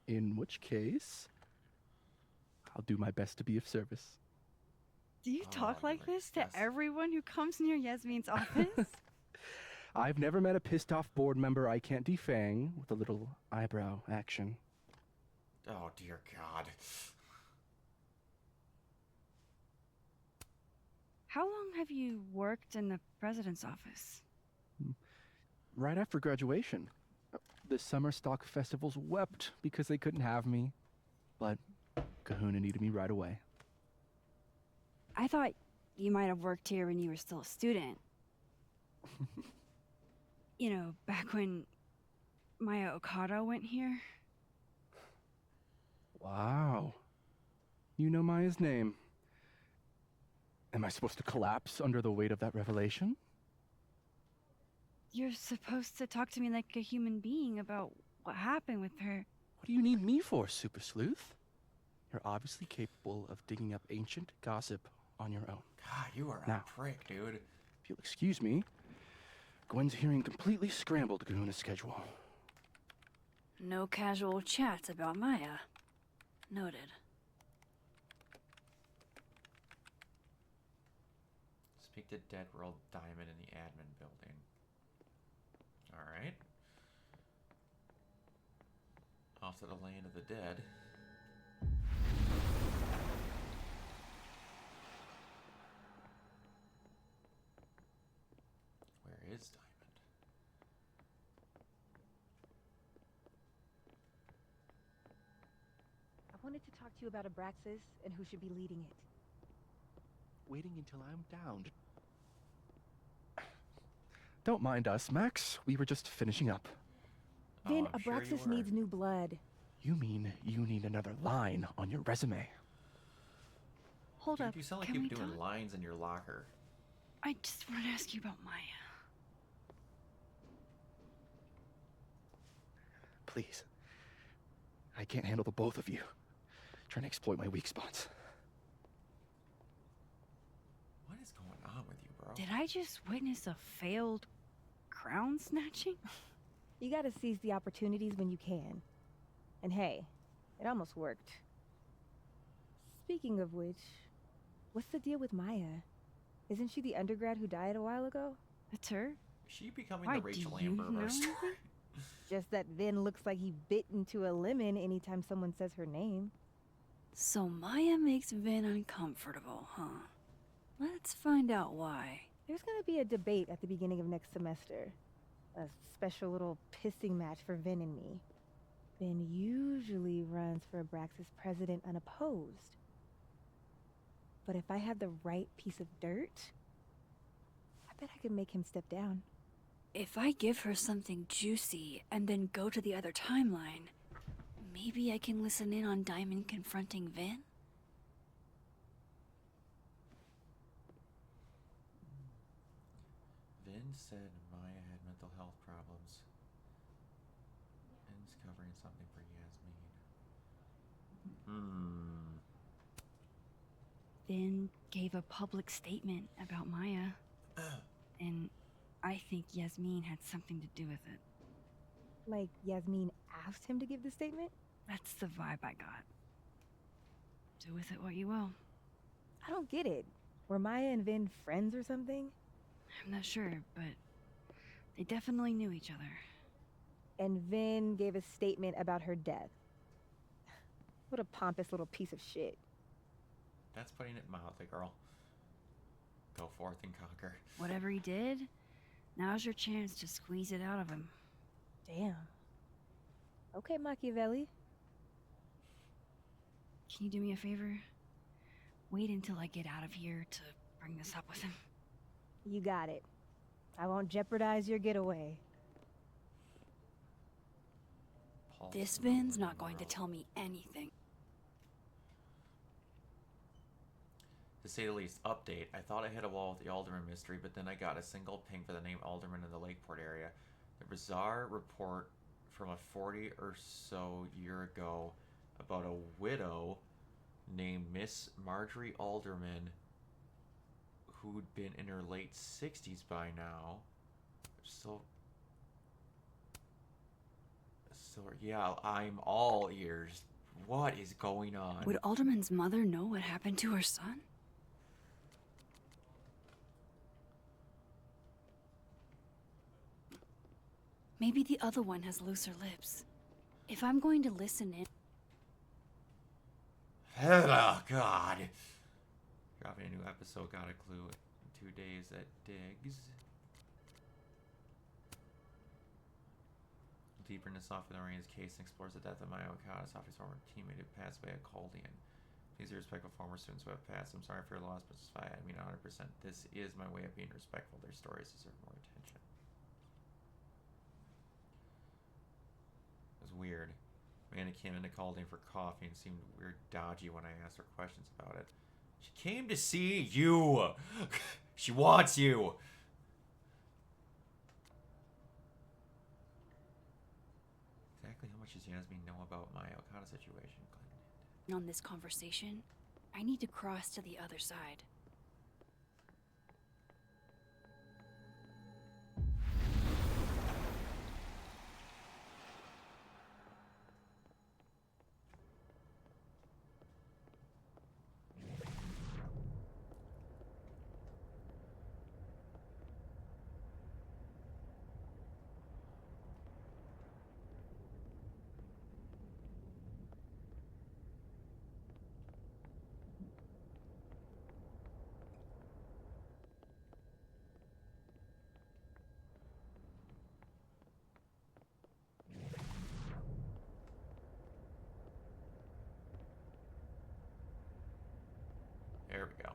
In which case, I'll do my best to be of service.
Do you
Oh,
talk
you
like
were
this to
just-
everyone who comes near Yasmin's office?
I've never met a pissed off board member I can't defang with a little eyebrow action.
Oh dear God.
How long have you worked in the president's office?
Right after graduation. The summer stock festivals wept because they couldn't have me. But Kahuna needed me right away.
I thought you might have worked here when you were still a student. You know, back when Maya Okada went here.
Wow. You know Maya's name. Am I supposed to collapse under the weight of that revelation?
You're supposed to talk to me like a human being about what happened with her.
What do you need me for, Super Sleuth? You're obviously capable of digging up ancient gossip on your own.
God, you are
Now.
a prick, dude.
If you'll excuse me, Gwen's hearing completely scrambled Kahuna's schedule.
No casual chats about Maya. Noted.
Speak to Dead World Diamond in the admin building. Alright. Off to the land of the dead. Where is Diamond?
I wanted to talk to you about Abraxas and who should be leading it.
Waiting until I'm downed. Don't mind us, Max. We were just finishing up.
Vin,
I'm sure you
Abraxas
were.
needs new blood.
You mean you need another line on your resume?
Hold
Dude,
up.
you sound like
Can
you've
we
been doing
talk?
lines in your locker.
I just want to ask you about Maya.
Please. I can't handle the both of you. Trying to exploit my weak spots.
What is going on with you, bro?
Did I just witness a failed crown snatching?
You gotta seize the opportunities when you can. And hey, it almost worked. Speaking of which, what's the deal with Maya? Isn't she the undergrad who died a while ago?
That's her?
Is she becoming
Why,
the Rachel
do you
Amber of
know
our story?
anything?
Just that Vin looks like he bit into a lemon anytime someone says her name.
So Maya makes Vin uncomfortable, huh? Let's find out why.
There's gonna be a debate at the beginning of next semester. A special little pissing match for Vin and me. Vin usually runs for Abraxas president unopposed. But if I had the right piece of dirt, I bet I could make him step down.
If I give her something juicy and then go to the other timeline, maybe I can listen in on Diamond confronting Vin?
Vin said Maya had mental health problems. Vin's covering something for Yasmin.
Vin gave a public statement about Maya. And I think Yasmin had something to do with it.
Like Yasmin asked him to give the statement?
That's the vibe I got. Do with it what you will.
I don't get it. Were Maya and Vin friends or something?
I'm not sure, but they definitely knew each other.
And Vin gave a statement about her death. What a pompous little piece of shit.
That's putting it mildly, girl. Go forth and conquer.
Whatever he did, now's your chance to squeeze it out of him.
Damn. Okay, Machiavelli.
Can you do me a favor? Wait until I get out of here to bring this up with him.
You got it. I won't jeopardize your getaway.
Pulse
This
in the
Vin's
living
not going to
room.
tell me anything.
To say the least, update. I thought I hit a wall with the Alderman mystery, but then I got a single ping for the name Alderman in the Lakeport area. The bizarre report from a 40 or so year ago about a widow named Miss Marjorie Alderman who'd been in her late 60s by now. So yeah, I'm all ears. What is going on?
Would Alderman's mother know what happened to her son? Maybe the other one has looser lips. If I'm going to listen in...
Oh, God. Dropping a new episode, got a clue in 2 days at Diggs. Deeper into Sophie Lorene's case and explores the death of Maya Okada, Sophie's former teammate who passed away at Caldian. Please be respectful of former students who have passed. I'm sorry for your loss, but I mean 100%. This is my way of being respectful. Their stories deserve more attention. It was weird. Amanda came into Caldian for coffee and seemed weird dodgy when I asked her questions about it. She came to see you! She wants you! Exactly how much does Yasmin know about my Okada situation, Clinton?
On this conversation, I need to cross to the other side.
There we go.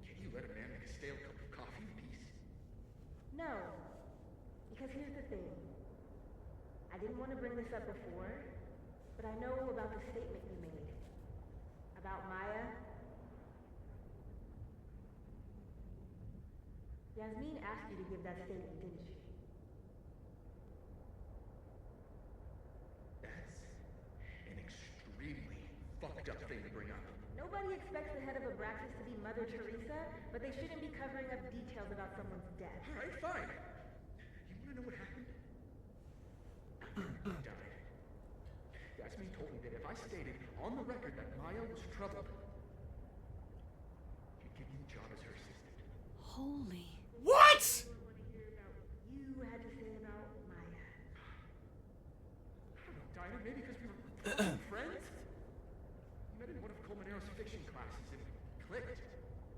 Can you let a man make a stale cup of coffee in peace?
No. Because here's the thing. I didn't want to bring this up before, but I know about the statement you made. About Maya. Yasmin asked you to give that statement, didn't she?
That's an extremely fucked up thing to bring up.
Nobody expects the head of Abraxas to be Mother Teresa, but they shouldn't be covering up details about someone's death.
Alright, fine. You wanna know what happened? He died. Yasmin told me that if I stated on the record that Maya was troubled, he'd give me the job as her assistant.
Holy...
What?!
You had to say about Maya.
I don't know, Dinah, maybe because we were fucking friends? We met in one of Colmenaro's fiction classes and it clicked.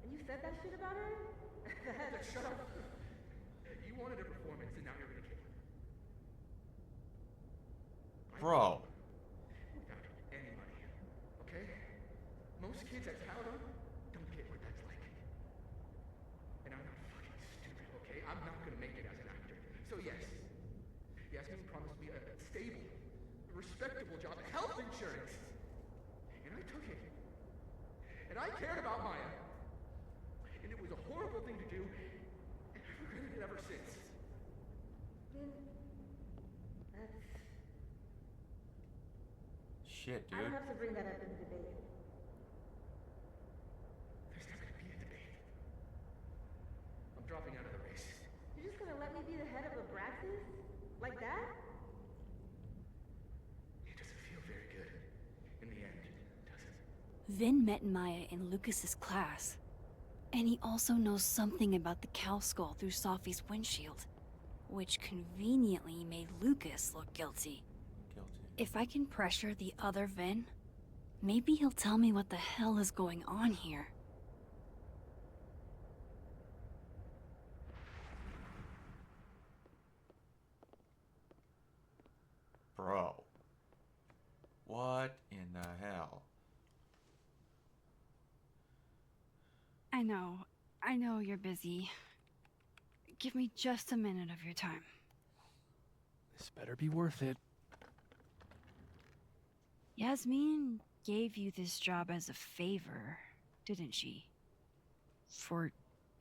And you said that shit about her?
Shut up. You wanted a performance and now you're gonna kill her.
Bro.
Without any money, okay? Most kids at Caldon don't get what that's like. And I'm not fucking stupid, okay? I'm not gonna make it as an actor. So yes, Yasmin promised me a stable, respectable job, health insurance. And I took it. And I cared about Maya. And it was a horrible thing to do, and I've regretted it ever since.
Then... that's...
Shit,
I
dude.
don't have to bring that up in the debate.
There's not gonna be a debate. I'm dropping out of the race.
You're just gonna let me be the head of Abraxas? Like that?
It doesn't feel very good. In the end, does it?
Vin met Maya in Lucas's class. And he also knows something about the cow skull through Sophie's windshield, which conveniently made Lucas look guilty. If I can pressure the other Vin, maybe he'll tell me what the hell is going on here.
Bro. What in the hell?
I know you're busy. Give me just a minute of your time.
This better be worth it.
Yasmin gave you this job as a favor, didn't she? For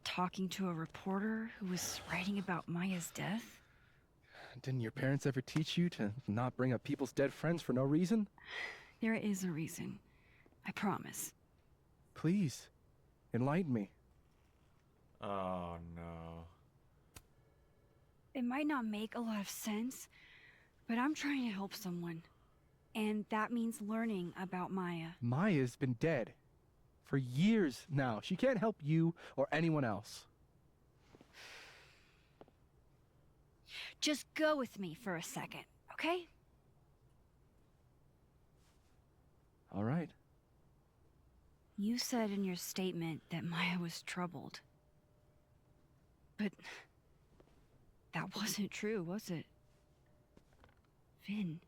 talking to a reporter who was writing about Maya's death?
Didn't your parents ever teach you to not bring up people's dead friends for no reason?
There is a reason. I promise.
Please, enlighten me.
Oh no.
It might not make a lot of sense, but I'm trying to help someone. And that means learning about Maya.
Maya's been dead for years now. She can't help you or anyone else.
Just go with me for a second, okay?
All right.
You said in your statement that Maya was troubled. But that wasn't true, was it? Vin,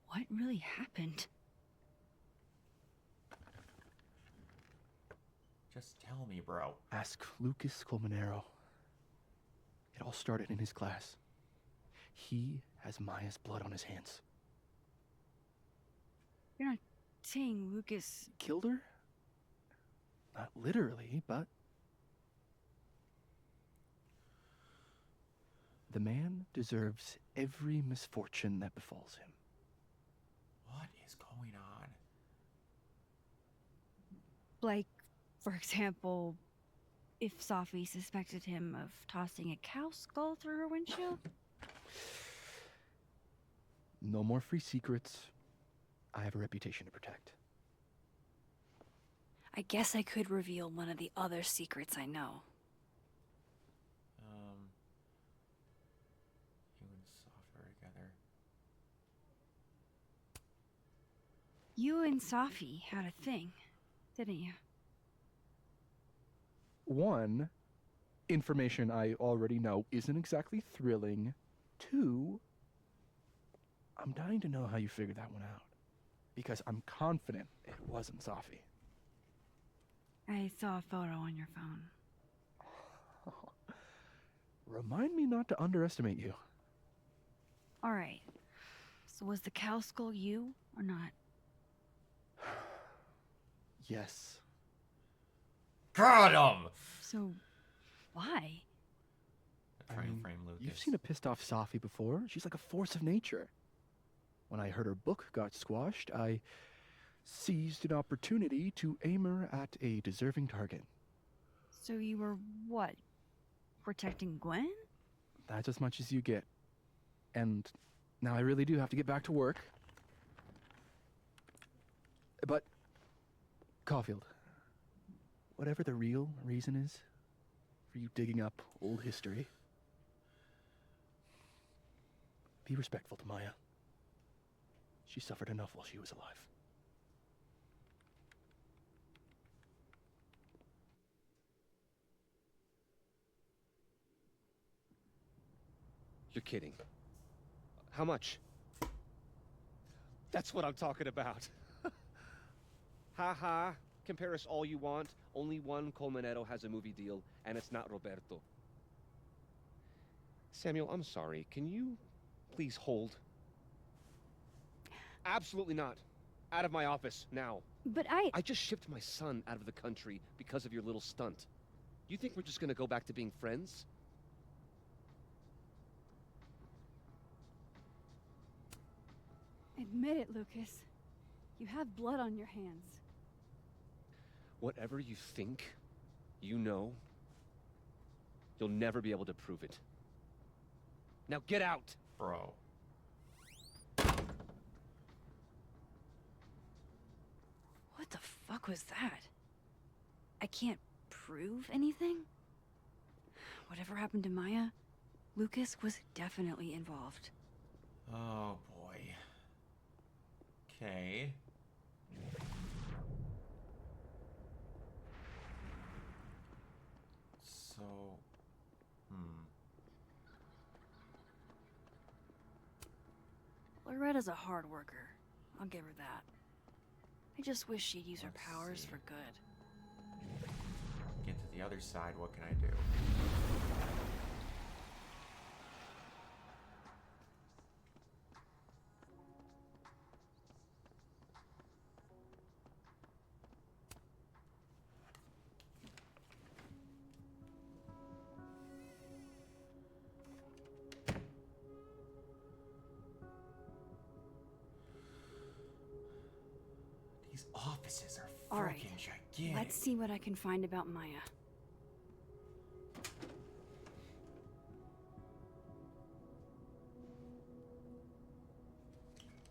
what really happened?
Just tell me, bro.
Ask Lucas Colmenero. It all started in his class. He has Maya's blood on his hands.
You're not saying Lucas...
Killed her? Not literally, but... The man deserves every misfortune that befalls him.
What is going on?
Like, for example, if Safi suspected him of tossing a cow skull through her windshield?
No more free secrets. I have a reputation to protect.
I guess I could reveal one of the other secrets I know.
You and Soft are together.
You and Safi had a thing, didn't you?
One, information I already know isn't exactly thrilling. Two, I'm dying to know how you figured that one out. Because I'm confident it wasn't Safi.
I saw a photo on your phone.
Remind me not to underestimate you.
All right. So was the cow skull you or not?
Yes.
Got him!
So, why?
Try and frame Lucas.
You've seen a pissed off Safi before. She's like a force of nature. When I heard her book got squashed, I seized an opportunity to aim her at a deserving target.
So you were, what, protecting Gwen?
That's as much as you get. And now I really do have to get back to work. But, Caulfield, whatever the real reason is for you digging up old history, be respectful to Maya. She suffered enough while she was alive.
You're kidding. How much? That's what I'm talking about. Ha ha. Compare us all you want. Only one Colmenero has a movie deal, and it's not Roberto. Samuel, I'm sorry. Can you please hold? Absolutely not. Out of my office, now.
But
I just shipped my son out of the country because of your little stunt. You think we're just gonna go back to being friends?
Admit it, Lucas. You have blood on your hands.
Whatever you think, you know, you'll never be able to prove it. Now get out!
Bro.
What the fuck was that? I can't prove anything? Whatever happened to Maya, Lucas was definitely involved.
Oh boy. Okay. So,
Loretta's a hard worker. I'll give her that. I just wish she'd use her powers for good.
Get to the other side, what can I do? Lucases are
All right,
freaking gigantic.
let's see what I can find about Maya.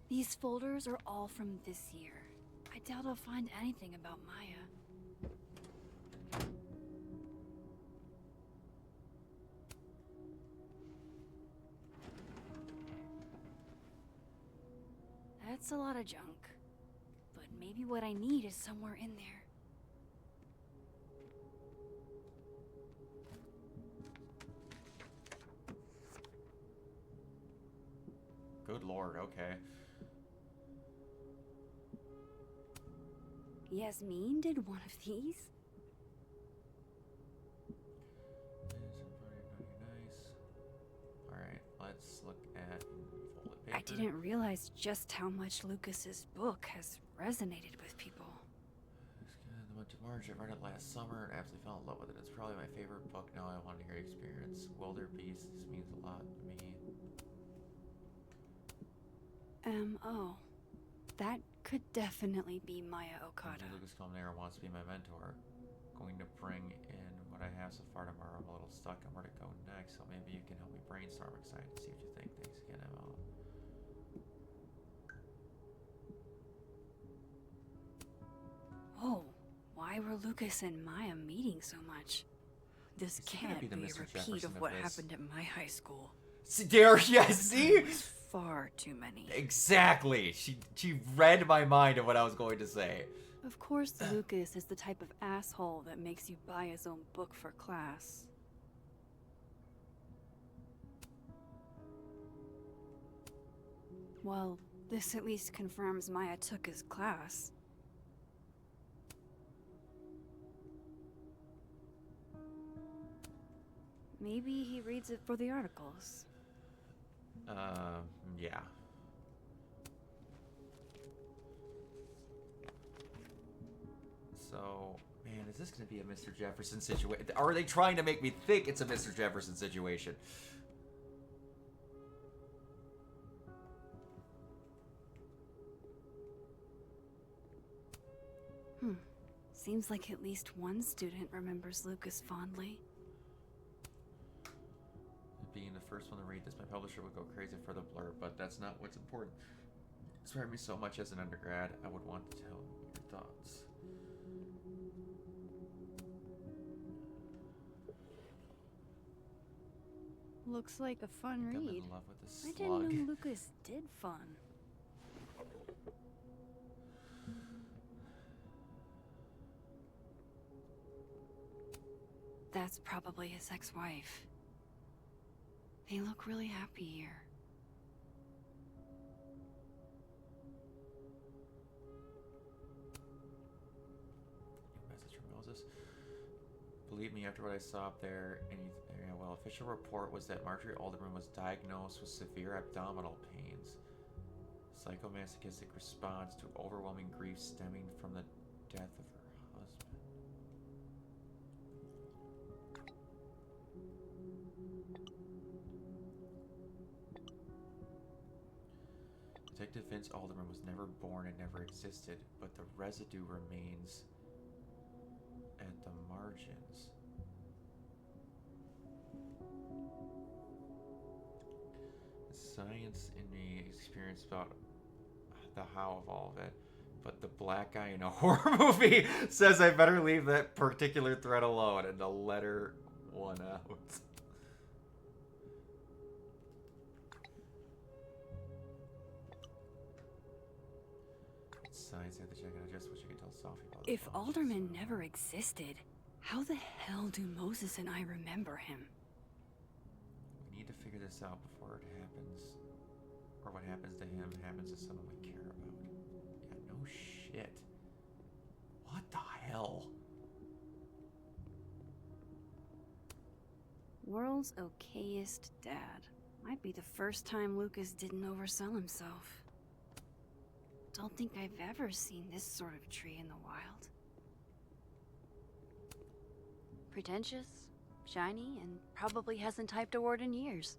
These folders are all from this year. I doubt I'll find anything about Maya. That's a lot of junk. But maybe what I need is somewhere in there.
Good lord, okay.
Yasmin did one of these?
Alright, let's look at folded paper.
I didn't realize just how much Lucas's book has resonated with people.
I went to March, I read it last summer and absolutely fell in love with it. It's probably my favorite book now. I want to hear your experience. Wilder Beast, this means a lot to me.
Oh. That could definitely be Maya Okada.
Lucas Colmenero wants to be my mentor. Going to bring in what I have so far tomorrow. I'm a little stuck on where to go next, so maybe you can help me brainstorm. Excited to see what you think. Thanks again, Emma.
Oh, why were Lucas and Maya meeting so much? This can't be a repeat of what happened at my high school.
See, there, yeah, see?
Far too many.
Exactly. She read my mind of what I was going to say.
Of course, Lucas is the type of asshole that makes you buy his own book for class. Well, this at least confirms Maya took his class. Maybe he reads it for the articles.
Yeah. So, man, is this going to be a Mr. Jefferson situation? Are they trying to make me think it's a Mr. Jefferson situation?
Seems like at least one student remembers Lucas fondly.
Being the first one to read this, my publisher would go crazy for the blurb, but that's not what's important. It inspired me so much as an undergrad, I would want to tell your thoughts.
Looks like a fun
I'm
read.
in love with this
I
slug.
didn't know Lucas did fun. That's probably his ex-wife. They look really happy here.
Message from Moses. Believe me, after what I saw up there, well, official report was that Marjorie Alderman was diagnosed with severe abdominal pains. Psychomasochistic response to overwhelming grief stemming from the death of her husband. Detective Vince Alderman was never born and never existed, but the residue remains at the margins. Science in me experienced about the how of all of it, but the black guy in a horror movie says I better leave that particular thread alone, and the letter won out. Science had to check it. I just wish I could tell Sophie about it.
If Alderman never existed, how the hell do Moses and I remember him?
We need to figure this out before it happens. Or what happens to him happens to someone we care about. Yeah, no shit. What the hell?
World's okayest dad. Might be the first time Lucas didn't oversell himself. Don't think I've ever seen this sort of tree in the wild. Pretentious, shiny, and probably hasn't typed a word in years.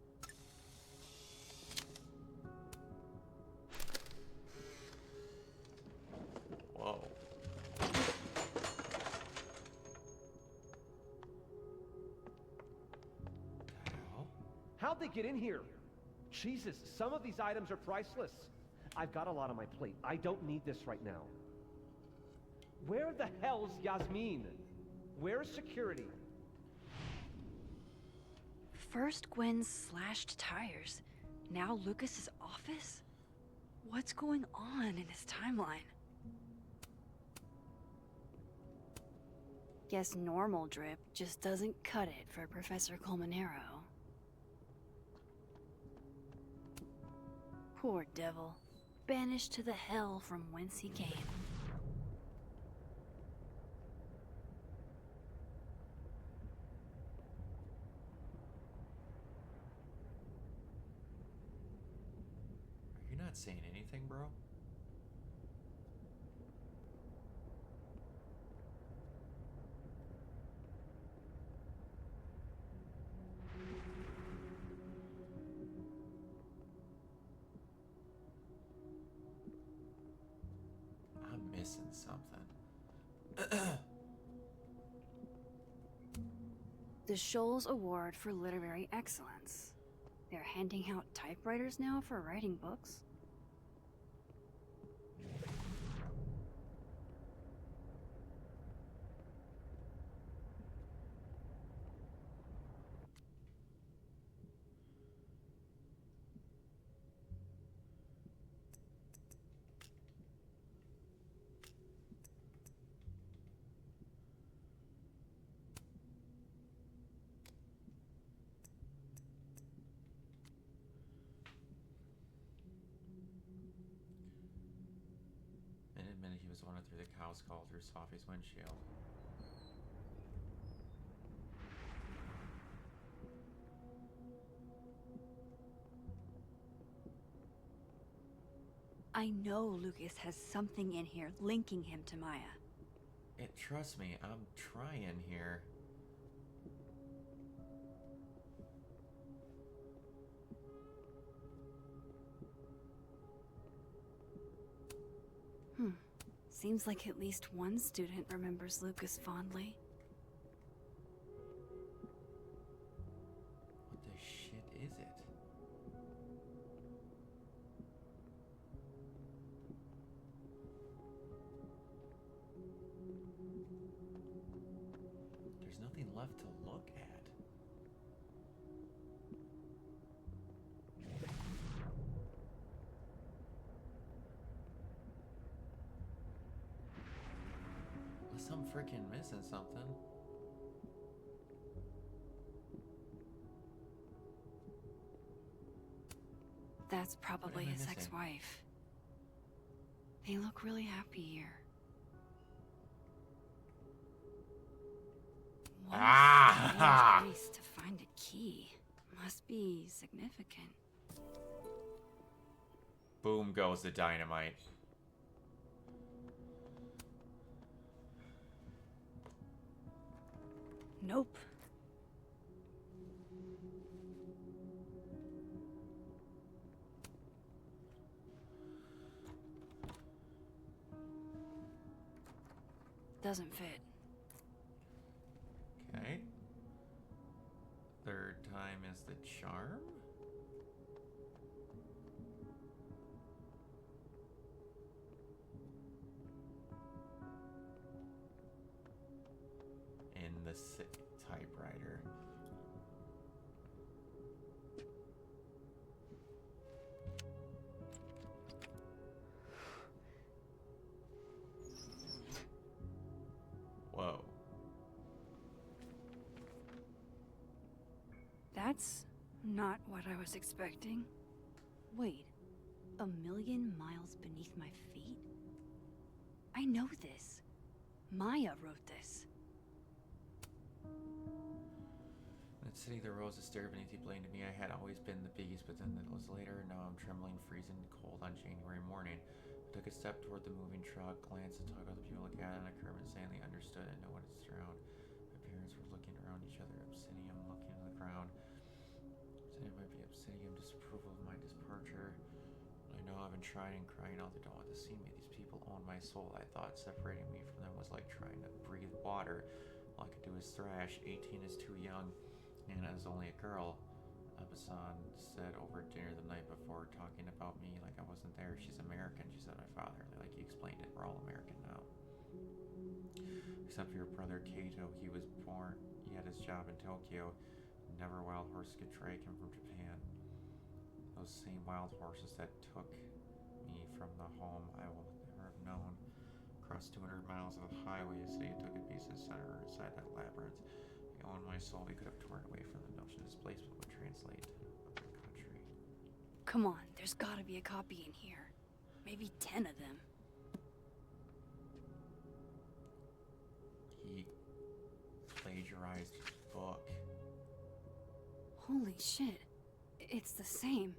Whoa.
How'd they get in here? Jesus, some of these items are priceless. I've got a lot on my plate. I don't need this right now. Where the hell's Yasmin? Where's security?
First Gwen's slashed tires, now Lucas's office? What's going on in his timeline? Guess normal drip just doesn't cut it for Professor Colmenero. Poor devil, banished to the hell from whence he came.
Are you not saying anything, bro? I'm missing something.
The Scholes Award for Literary Excellence. They're handing out typewriters now for writing books.
And admitted he was the one who threw the cow skull through Sophie's windshield.
I know Lucas has something in here linking him to Maya.
Trust me, I'm trying here.
Seems like at least one student remembers Lucas fondly.
What the shit is it? There's nothing left to look at. Unless I'm freaking missing something.
That's probably
am I
his
missing?
ex-wife. They look really happy here. What a strange place to find a key. Must be significant.
Boom goes the dynamite.
Nope. Doesn't fit.
Okay. Third time is the charm? In the typewriter. Whoa.
That's not what I was expecting. Wait, 1,000,000 miles beneath my feet? I know this. Maya wrote this.
That city the rose is stared beneath you blamed me. I had always been the biggest, but then it was later. Now I'm trembling, freezing cold on January morning. I took a step toward the moving truck, glanced to talk with the people again, and I curved and sanely understood and know what it's around. My parents were looking around each other, obsidian looking to the ground. Saying it might be obsidian disapproval of my departure. I know I've been trying and crying out they don't want to see me. These people own my soul. I thought separating me from them was like trying to breathe water. All I could do is thrash. 18 is too young. Anna is only a girl. Lebason said over dinner the night before, talking about me like I wasn't there. She's American. She said my father. Like you explained it. We're all American now. Except for your brother Kato. He was born. He had his job in Tokyo. Never wild horse could track him from Japan. Those same wild horses that took me from the home I will never have known. Across 200 miles of highway, you say you took a piece of center inside that labyrinth. I own my soul. We could have torn away from the notion displacement would translate to another country.
Come on, there's gotta be a copy in here. Maybe 10 of them.
He plagiarized his book.
Holy shit. It's the same.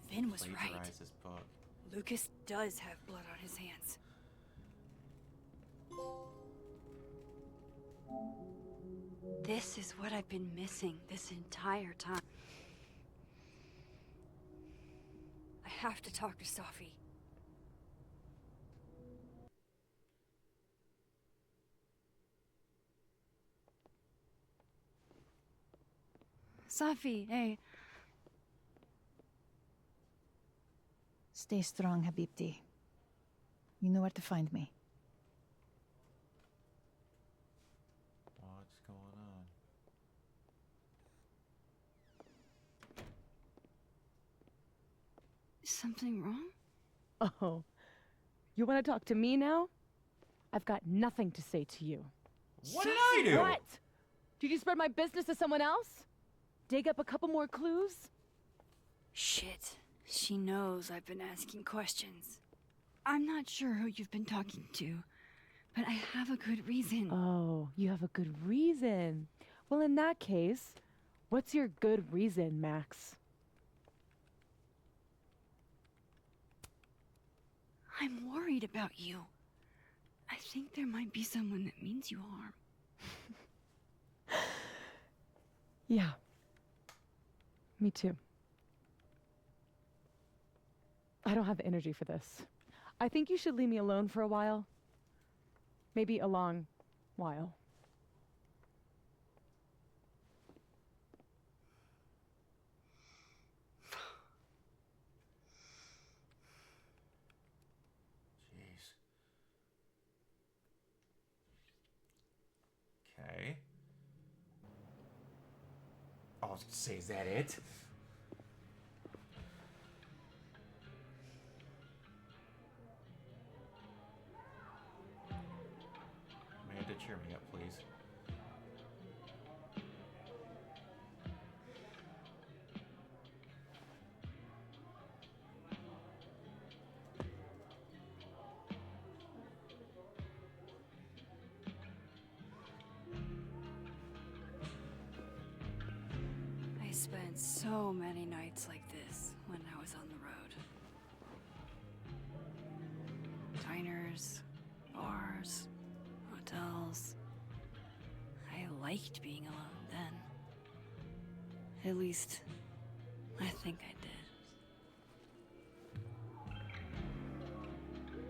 Vin was right.
Plagiarized his book.
Lucas does have blood on his hands. This is what I've been missing this entire time. I have to talk to Safi. Safi, hey.
Stay strong, Habibti. You know where to find me.
What's going on?
Something wrong?
Oh, you want to talk to me now? I've got nothing to say to you.
What did I do?
What? Did you spread my business to someone else? Dig up a couple more clues?
Shit. She knows I've been asking questions. I'm not sure who you've been talking to, but I have a good reason.
Oh, you have a good reason. Well, in that case, what's your good reason, Max?
I'm worried about you. I think there might be someone that means you harm.
Yeah. Me too. I don't have the energy for this. I think you should leave me alone for a while. Maybe a long while.
Jeez. Okay. Oh, I was gonna say, is that it? Amanda, cheer me up, please.
I spent so many nights like this when I was on the road. Diners, bars, hotels. I liked being alone then. At least, I think I did.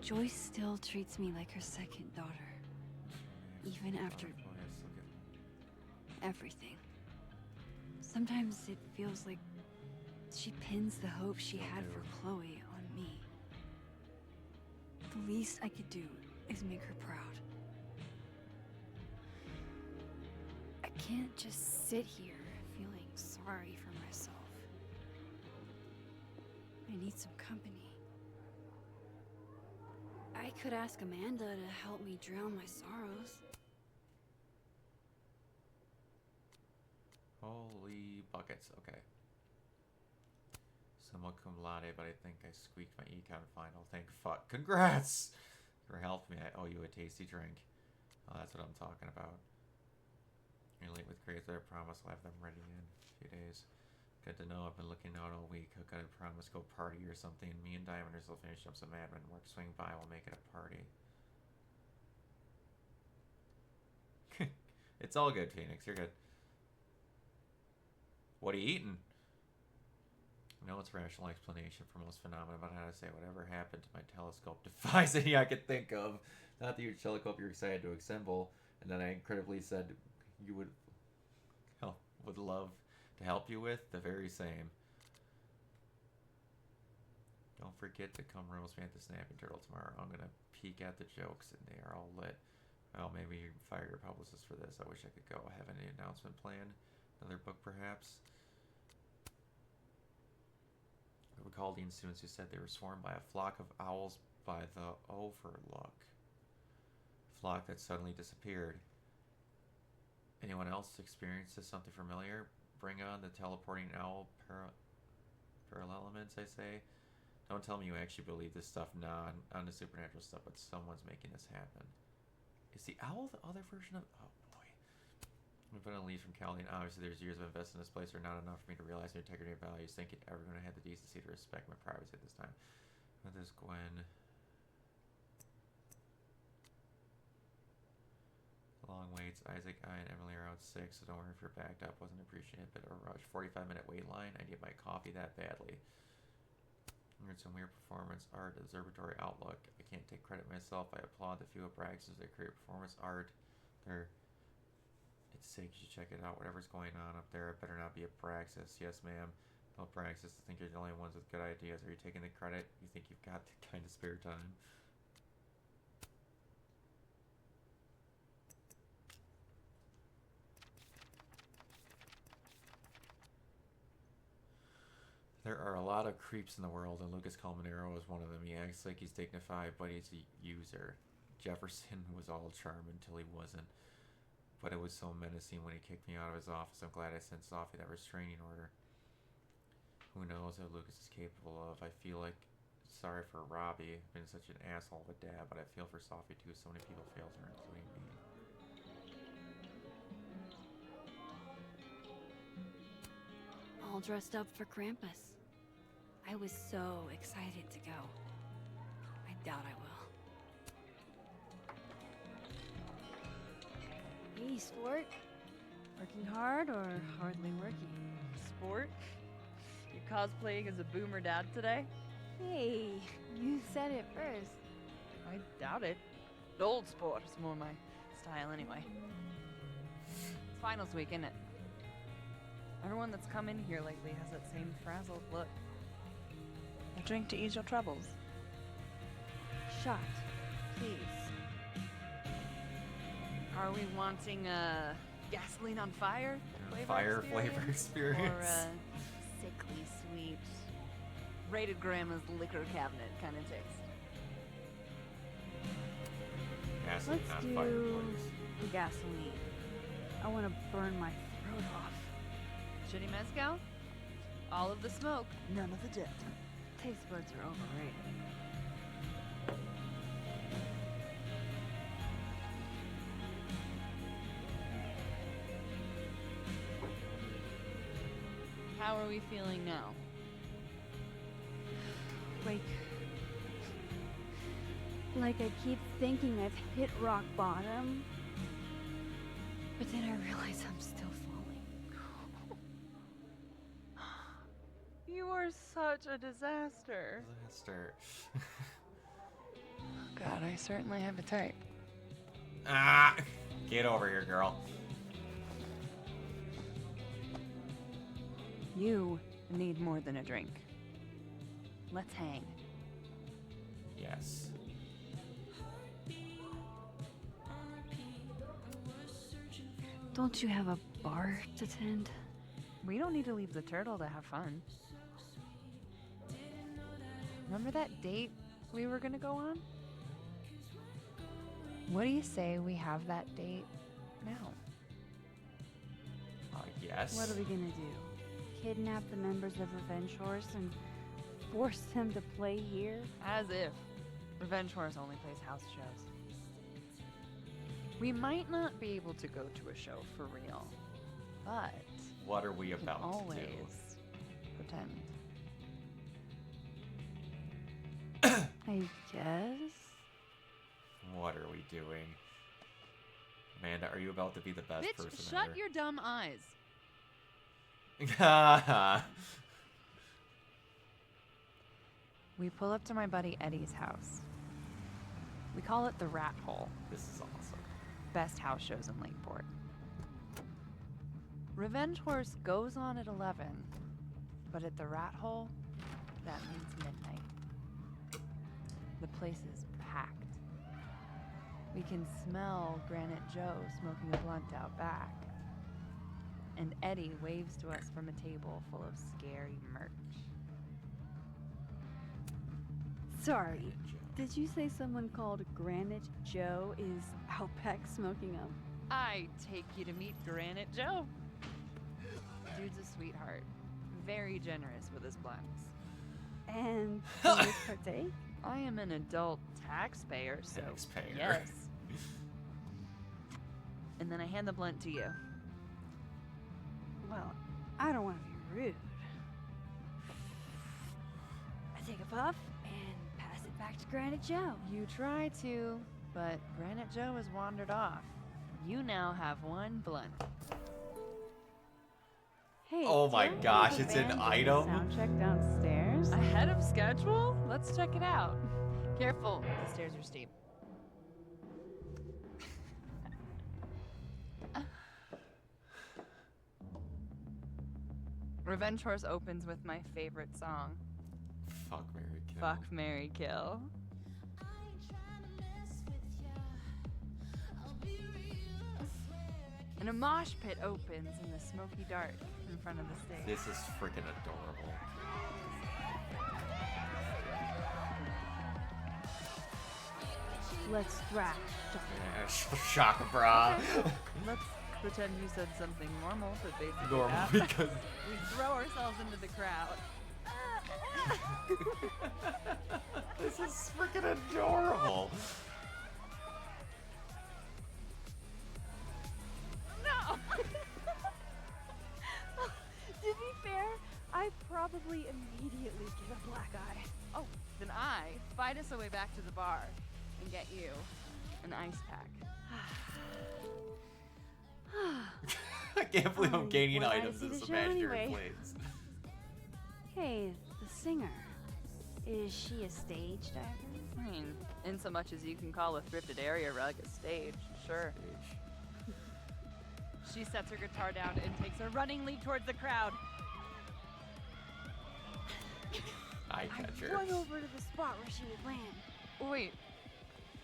Joyce still treats me like her second daughter. Even after everything. Sometimes it feels like she pins the hope she had for Chloe on me. The least I could do is make her proud. I can't just sit here feeling sorry for myself. I need some company. I could ask Amanda to help me drown my sorrows.
Holy buckets, okay. Summa cum laude, but I think I squeaked my econ final. Thank fuck. Congrats! For helping me, I owe you a tasty drink. Oh, that's what I'm talking about. You're late with grades, but I promise I'll have them ready in a few days. Good to know. I've been looking out all week. I gotta promise go party or something. Me and Diamonders will finish up some admin work. Swing by, we'll make it a party. It's all good, Phoenix. You're good. What are you eating? No, it's a rational explanation for most phenomena about how to say whatever happened to my telescope defies any I could think of. Not the huge telescope you're excited to assemble, and then I incredibly said you would. Oh, would love to help you with, the very same. Don't forget to come roast me at the Snapping Turtle tomorrow. I'm gonna peek at the jokes and they are all lit. Well, maybe you can fire your publicist for this. I wish I could go. Have any announcement planned? Another book, perhaps? I recall Dean students who said they were swarmed by a flock of owls by the Overlook. Flock that suddenly disappeared. Anyone else experiences something familiar? Bring on the teleporting owl parallelements, I say. Don't tell me you actually believe this stuff, nah, on the supernatural stuff, but someone's making this happen. Is the owl the other version of... Oh, boy. I'm putting a lead from Caldine. Obviously, there's years of investing in this place are not enough for me to realize the integrity of values. Thinking everyone had the decency to respect my privacy at this time. With this Gwen... Long waits. Isaac, I, and Emily are out sick, so don't worry if you're backed up. Wasn't appreciated, but a rush. 45-minute wait line. I need my coffee that badly. Heard some weird performance art, observatory outlook. I can't take credit myself. I applaud the few Abraxas that create performance art. It's sick. You should check it out. Whatever's going on up there, it better not be Abraxas. Yes, ma'am. No Abraxas. I think you're the only ones with good ideas. Are you taking the credit? You think you've got the kind of spare time? There are a lot of creeps in the world, and Lucas Colmenero is one of them. He acts like he's dignified, but he's a user. Jefferson was all charm until he wasn't. But it was so menacing when he kicked me out of his office. I'm glad I sent Sophie that restraining order. Who knows what Lucas is capable of? I feel like sorry for Robbie. I've been such an asshole of a dad, but I feel for Sophie too. So many people failed her, including me.
All dressed up for Krampus. I was so excited to go. I doubt I will. Hey, sport. Working hard or hardly working?
Sport? You cosplaying as a boomer dad today?
Hey, you said it first.
I doubt it. Old sport is more my style anyway. It's finals week, isn't it? Everyone that's come in here lately has that same frazzled look. A drink to ease your troubles.
Shot, please.
Are we wanting gasoline on fire?
Fire flavor experience.
Or sickly sweet, rated grandma's liquor cabinet kind of taste?
Gasoline
Let's
on fire,
do
please.
the gasoline. I want to burn my throat off.
Shitty mezcal? All of the smoke, none of the dip.
Taste buds are overrated.
How are we feeling now?
Like I keep thinking I've hit rock bottom, but then I realize I'm still falling.
You are such a disaster.
Disaster.
God, I certainly have a type.
Ah! Get over here, girl.
You need more than a drink. Let's hang.
Yes.
Don't you have a bar to tend?
We don't need to leave the turtle to have fun. Remember that date we were gonna go on? What do you say we have that date now?
Yes.
What are we gonna do? Kidnap the members of Revenge Horse and force them to play here?
As if Revenge Horse only plays house shows. We might not be able to go to a show for real, but
What are we
we can
about to
always
do?
pretend.
I guess.
What are we doing? Amanda, are you about to be the best person
Bitch, shut
ever?
your dumb eyes. We pull up to my buddy Eddie's house. We call it the Rat Hole.
This is awesome.
Best house shows in Lakeport. Revenge Horse goes on at 11, but at the Rat Hole, that means midnight. The place is packed. We can smell Granite Joe smoking a blunt out back. And Eddie waves to us from a table full of scary merch.
Sorry, did you say someone called Granite Joe is out back smoking up?
I take you to meet Granite Joe. Dude's a sweetheart. Very generous with his blunts.
And do you partake?
I am an adult taxpayer, so
Taxpayer.
yes. And then I hand the blunt to you.
Well, I don't want to be rude. I take a puff and pass it back to Granite Joe.
You try to, but Granite Joe has wandered off. You now have one blunt.
Hey,
Oh my
don't
gosh,
leave a
it's an
band
item?
Sound check downstairs.
Ahead of schedule? Let's check it out. Careful, the stairs are steep. Revenge Horse opens with my favorite song.
Fuck, Mary, kill.
Fuck, marry, kill. And a mosh pit opens in the smoky dark in front of the stage.
This is freaking adorable.
Let's thrash.
Yeah, shock bra.
Let's pretend you said something normal, but basically
Normal,
that.
because-
we throw ourselves into the crowd.
This is freaking adorable.
No! To be fair, I probably immediately get a black eye.
Oh, then I fight us a way back to the bar and get you an ice pack.
I can't believe I'm gaining
when I
items
see
in
the
this
show
imaginary
anyway.
place.
Hey, the singer. Is she a stage diver?
I mean, in so much as you can call a thrifted area rug a stage, sure. She sets her guitar down and takes a running leap towards the crowd.
Eye
I
catcher.
run over to the spot where she would land.
Wait,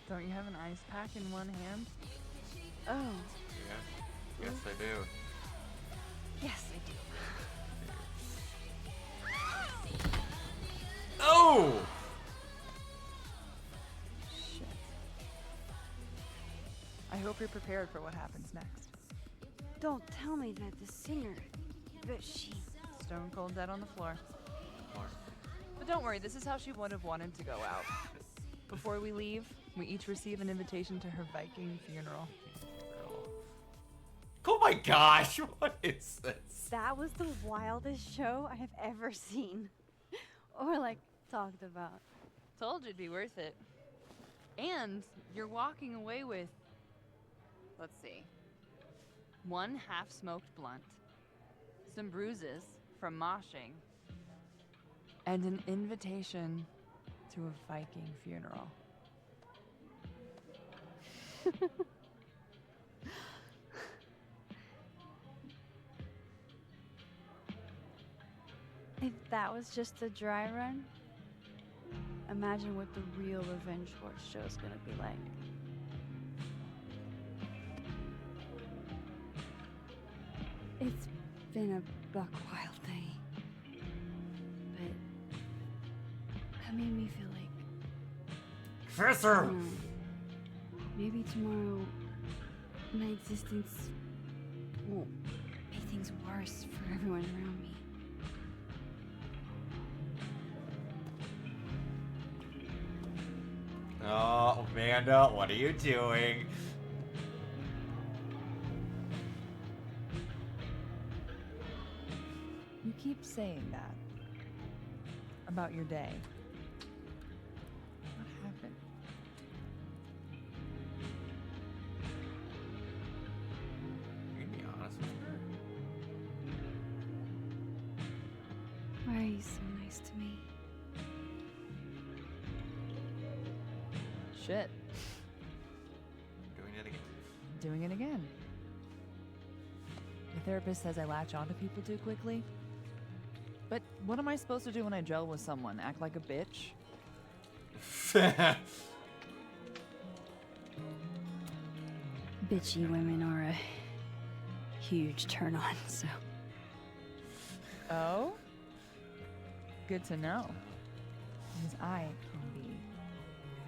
don't you have an ice pack in one hand?
Oh,
Yeah. Yes, I do.
yes, I do.
Oh!
Shit. I hope you're prepared for what happens next.
Don't tell me that the singer, that she...
Stone cold dead on the floor. But don't worry, this is how she would have wanted to go out. Before we leave, we each receive an invitation to her Viking funeral.
Oh my gosh, what is this?
That was the wildest show I have ever seen. Or, like, talked about.
Told you it'd be worth it. And you're walking away with, let's see, one half-smoked blunt, some bruises from moshing, and an invitation to a Viking funeral.
If that was just a dry run, imagine what the real Revenge Horse show is gonna be like. It's been a buck wild day, but that made me feel like
Professor!
maybe tomorrow my existence won't make things worse for everyone around me.
Oh, Amanda, what are you doing?
You keep saying that about your day. What happened?
You can be honest with her.
Why are you so nice to me?
Shit.
Doing it again.
Doing it again. The therapist says I latch onto people too quickly. But what am I supposed to do when I gel with someone? Act like a bitch?
Bitchy women are a huge turn on, so.
Oh? Good to know. Because I can be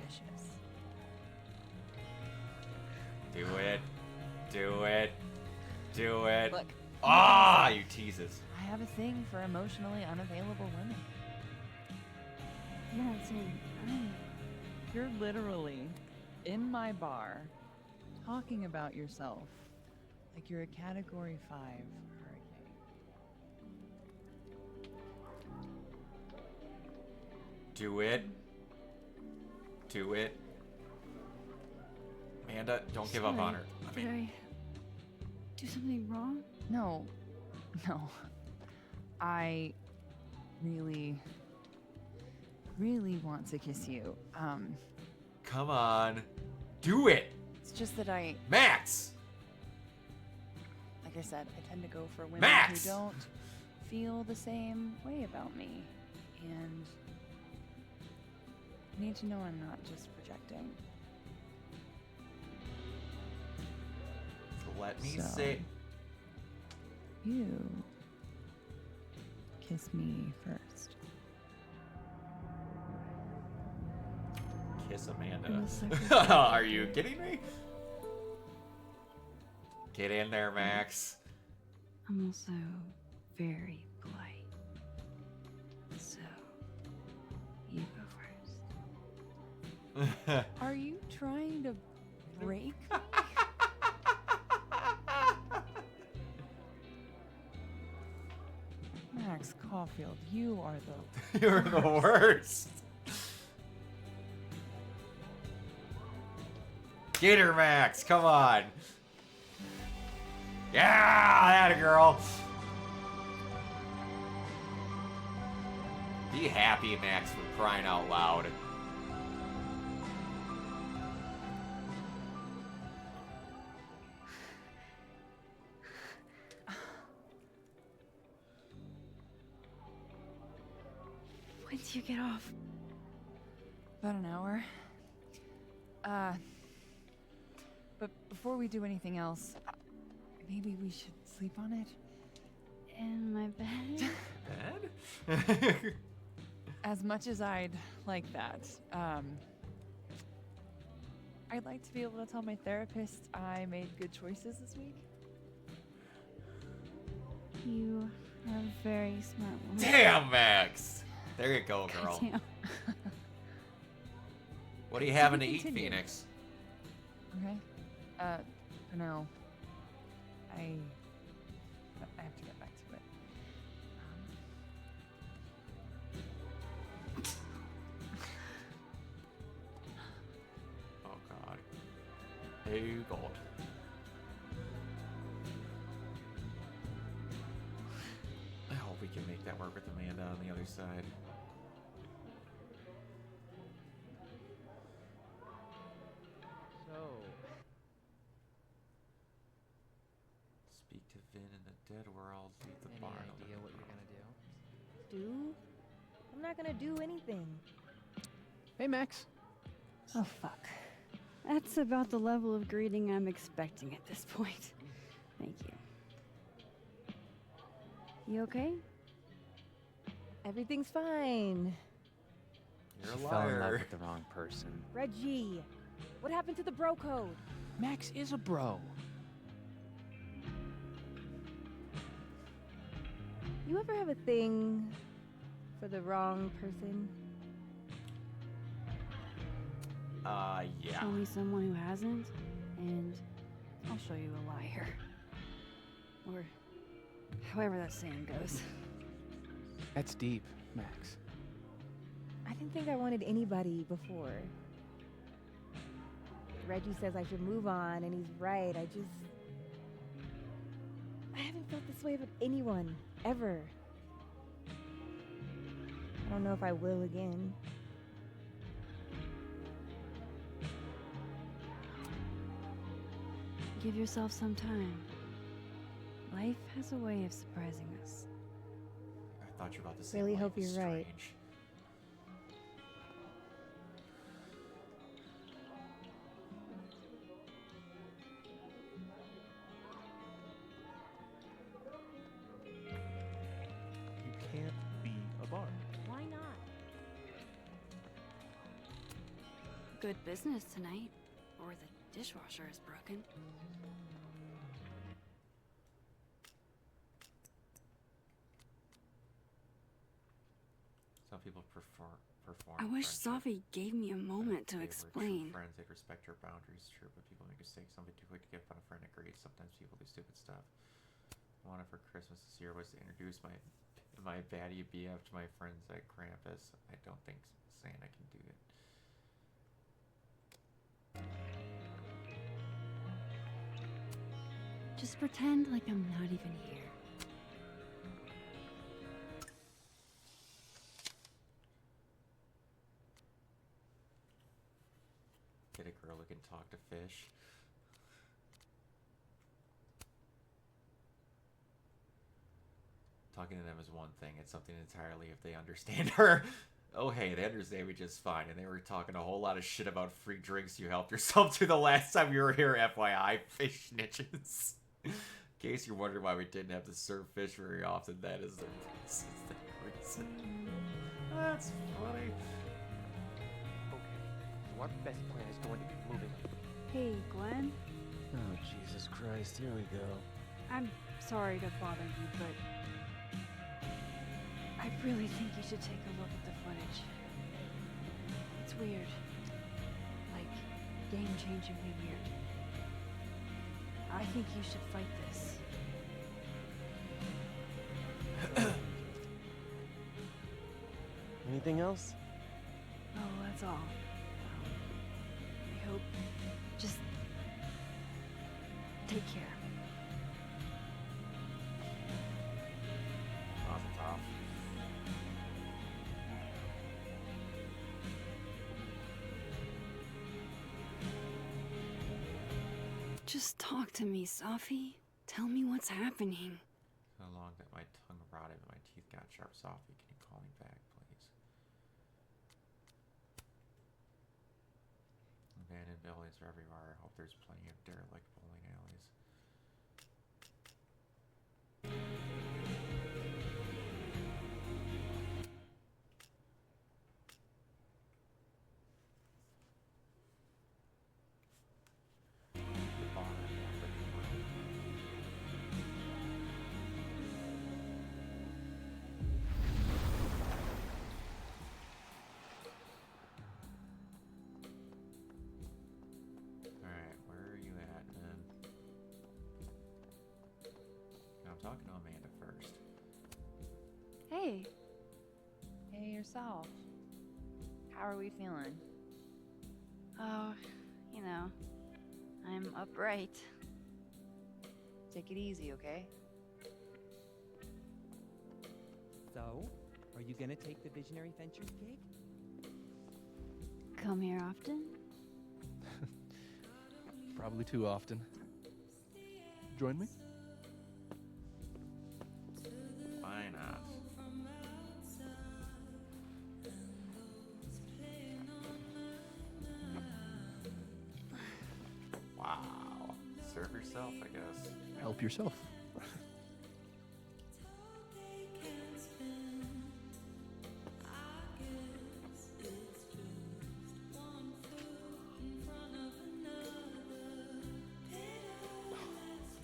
vicious.
Do it. Do it. Do it.
Look.
Ah, you teases.
I have a thing for emotionally unavailable women.
You're not saying I'm.
You're literally in my bar talking about yourself like you're a Category 5 hurricane.
Do it. Do it. Amanda, don't give up on her.
Did I do something wrong?
No. No. I really want to kiss you.
Come on. Do it.
It's just that I,
Max!
like I said, I tend to go for women
Max!
who don't feel the same way about me. And I need to know I'm not just projecting.
Let me
So-
say.
You kiss me first.
Kiss Amanda.
In the second
Are you kidding me? Get in there, Max.
I'm also very polite. So, you go first.
Are you trying to break me? Max Caulfield, you are the
You're the worst. Get her, Max. Come on. Yeah, that a girl. Be happy, Max, for crying out loud.
When do you get off?
About an hour. But before we do anything else, maybe we should sleep on it?
In my bed?
Bed?
As much as I'd like that, I'd like to be able to tell my therapist I made good choices this week.
You are a very smart woman.
Damn, Max. There you go, girl.
Goddamn.
What are you
So
having
we
to eat,
continue.
Phoenix?
Okay. For now, I have to get back to it.
Oh, God. Oh, God. I hope we can make that work with Amanda on the other side.
So,
Speak to Vin in the dead world. Leave the
Any
barn.
idea what you're gonna do?
Do? I'm not gonna do anything.
Hey, Max.
Oh, fuck. That's about the level of greeting I'm expecting at this point. Thank you. You okay?
Everything's fine.
You're a
She fell in love
liar.
with the wrong person.
Reggie, what happened to the bro code?
Max is a bro.
You ever have a thing for the wrong person?
Yeah.
Show me someone who hasn't, and I'll show you a liar. Or however that saying goes.
That's deep, Max.
I didn't think I wanted anybody before. Reggie says I should move on, and he's right. I haven't felt this way about anyone, ever. I don't know if I will again.
Give yourself some time. Life has a way of surprising us.
I thought you were about to say
Really
life
hope
is
you're right.
strange.
You can't be a bar.
Why not?
Good business tonight, or the dishwasher is broken.
Some people perform.
I wish
friendship.
Safi gave me a moment to
They were
explain.
True friends, they'd respect your boundaries, true, but people make mistakes. Some be too quick to give up on a friend. Agreed. Sometimes people do stupid stuff. I wanted for Christmas this year was to introduce my baddie BF to my friends at Krampus. I don't think Santa can do it.
Just pretend like I'm not even here.
Get a girl who can talk to fish. Talking to them is one thing. It's something entirely if they understand her. Oh, hey, they understand me just fine. And they were talking a whole lot of shit about free drinks you helped yourself to the last time you were here, FYI. Fish snitches. In case you're wondering why we didn't have to serve fish very often, that is the reason. That's funny.
Okay, so our best plan is going to be moving.
Hey, Glenn.
Oh, Jesus Christ, here we go.
I'm sorry to bother you, but I really think you should take a look at the footage. It's weird. Like, game-changingly weird. I think you should fight this.
Anything else?
Oh, that's all. I hope. Just take care.
Mazel tov.
Just talk to me, Safi. Tell me what's happening.
So long that my tongue rotted and my teeth got sharp. Softly, can you call me back, please? Abandoned buildings are everywhere. I hope there's plenty of derelict bowling alleys. The bar in the freaking room. Alright, where are you at, man? I'm talking to Amanda first.
Hey. Hey yourself. How are we feeling?
Oh, you know, I'm upright.
Take it easy, okay?
So, are you gonna take the Visionary Ventures gig?
Come here often?
Probably too often. Join me?
Why not? Wow. Serve yourself, I guess.
Help yourself.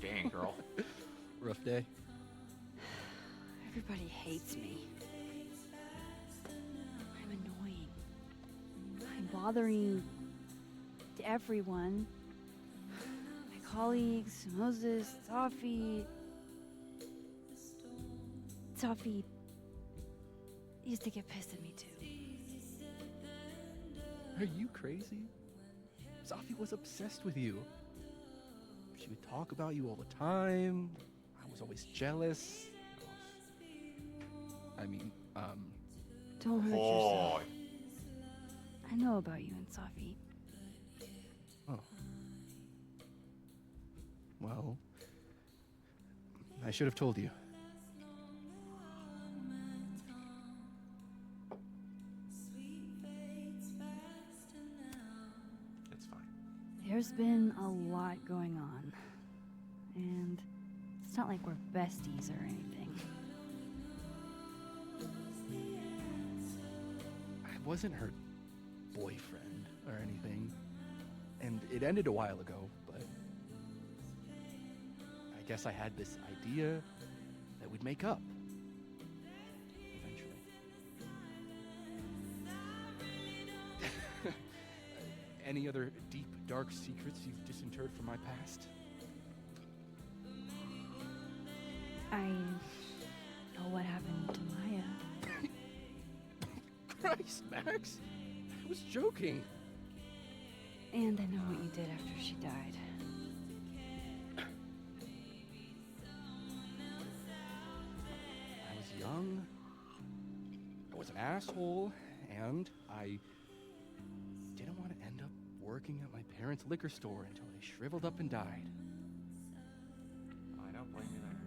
Dang, girl.
Rough day.
Everybody hates me. I'm annoying. I'm bothering everyone. My colleagues, Moses, Safi. Safi used to get pissed at me too.
Are you crazy? Safi was obsessed with you. She would talk about you all the time. I was always jealous. I mean,
Don't hurt yourself. I know about you and Safi.
Oh. Well, I should have told you.
It's fine.
There's been a lot going on. And it's not like we're besties or anything.
I wasn't her boyfriend or anything. And it ended a while ago, but I guess I had this idea that we'd make up. Eventually. Any other deep, dark secrets you've disinterred from my past?
I know what happened to Maya.
Christ, Max! I was joking.
And I know what you did after she died.
I was young, I was an asshole, and I didn't want to end up working at my parents' liquor store until they shriveled up and died.
I don't blame you there.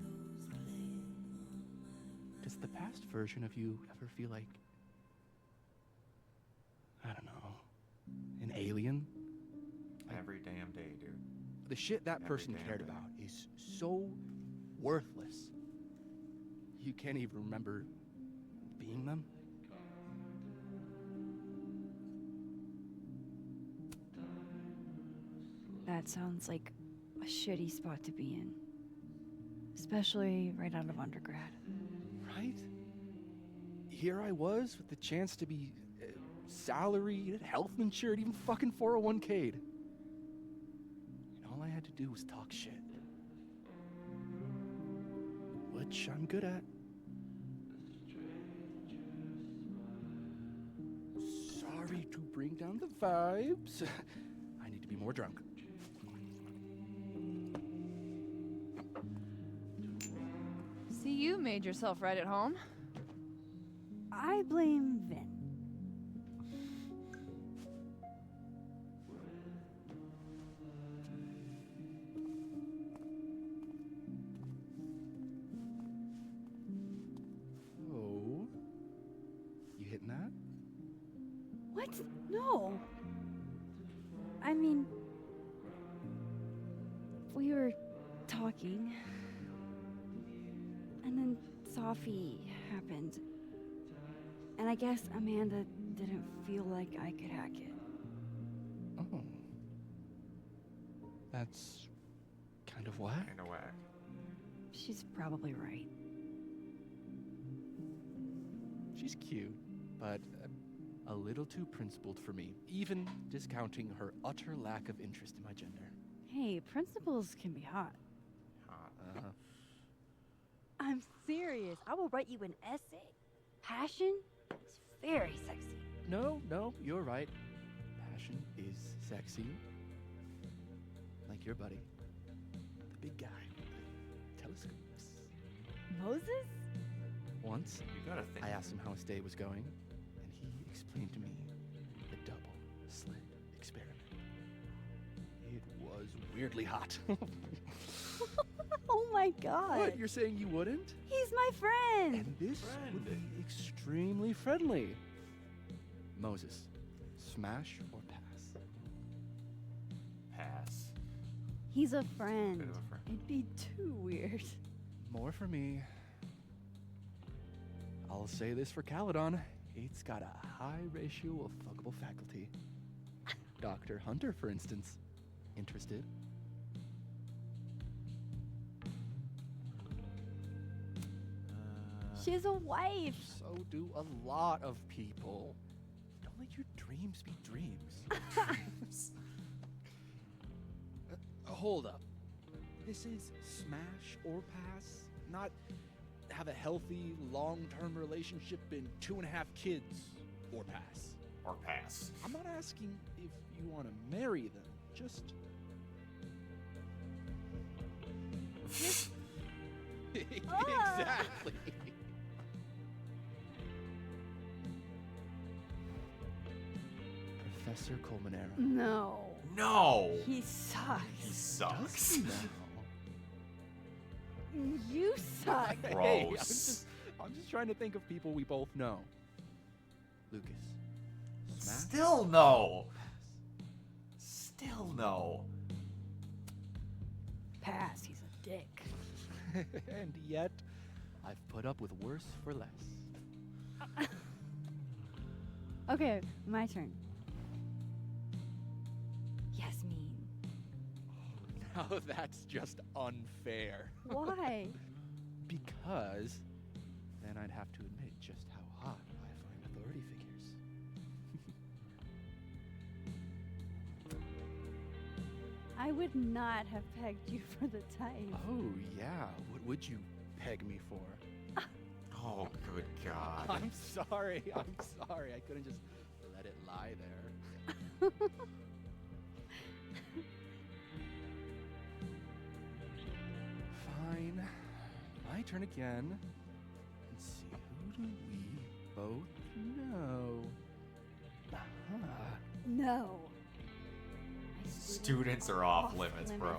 Does the past version of you ever feel like, I don't know, an alien?
Every damn day, dude.
The shit that
Every
person
damn
cared
day.
about is so worthless. You can't even remember being them.
That sounds like a shitty spot to be in. Especially right out of undergrad.
Right? Here I was with the chance to be salaried, health insured, even fucking 401k'd. And all I had to do was talk shit. Which I'm good at. Sorry to bring down the vibes. I need to be more drunk.
See, you made yourself right at home.
I blame Vin.
Oh. You hitting that?
What? No. I mean, we were talking, and then Sophie happened. And I guess Amanda didn't feel like I could hack it.
Oh. That's kind of whack.
Kinda whack.
She's probably right.
She's cute, but a little too principled for me, even discounting her utter lack of interest in my gender.
Hey, principals can be hot.
Uh-huh.
I'm serious. I will write you an essay. Passion is very sexy.
No, you're right. Passion is sexy. Like your buddy. The big guy with the telescopes.
Moses?
Once,
You gotta think.
I asked him how his day was going, and he explained to me the double slit experiment. It was weirdly hot.
Oh my god.
What, you're saying you wouldn't?
He's my friend.
And this would be extremely friendly. Moses, smash or pass?
Pass.
He's a friend.
Bit of a friend.
It'd be too weird.
More for me. I'll say this for Caledon. It's got a high ratio of fuckable faculty. Dr. Hunter, for instance. Interested?
She has a wife.
So do a lot of people. Don't let your dreams be dreams. Hold up. This is smash or pass, not have a healthy, long-term relationship and 2.5 kids or pass.
Or pass.
I'm not asking if you want to marry them, just... Exactly. Professor Colmenero.
No.
No!
He sucks.
He sucks.
Does he now?
You suck.
Hey,
Gross.
I'm just trying to think of people we both know. Lucas. Smash?
Still no. Still no.
Pass, he's a dick.
And yet, I've put up with worse for less.
Okay, my turn. Yasmin.
Now that's just unfair.
Why?
Because then I'd have to admit just how hot I find authority figures.
I would not have pegged you for the type.
Oh, yeah. What would you peg me for?
Oh, good God.
I'm sorry. I'm sorry. I couldn't just let it lie there. Fine. My turn again. Let's see. Who do we both know?
No. My
Students are off limits, bro.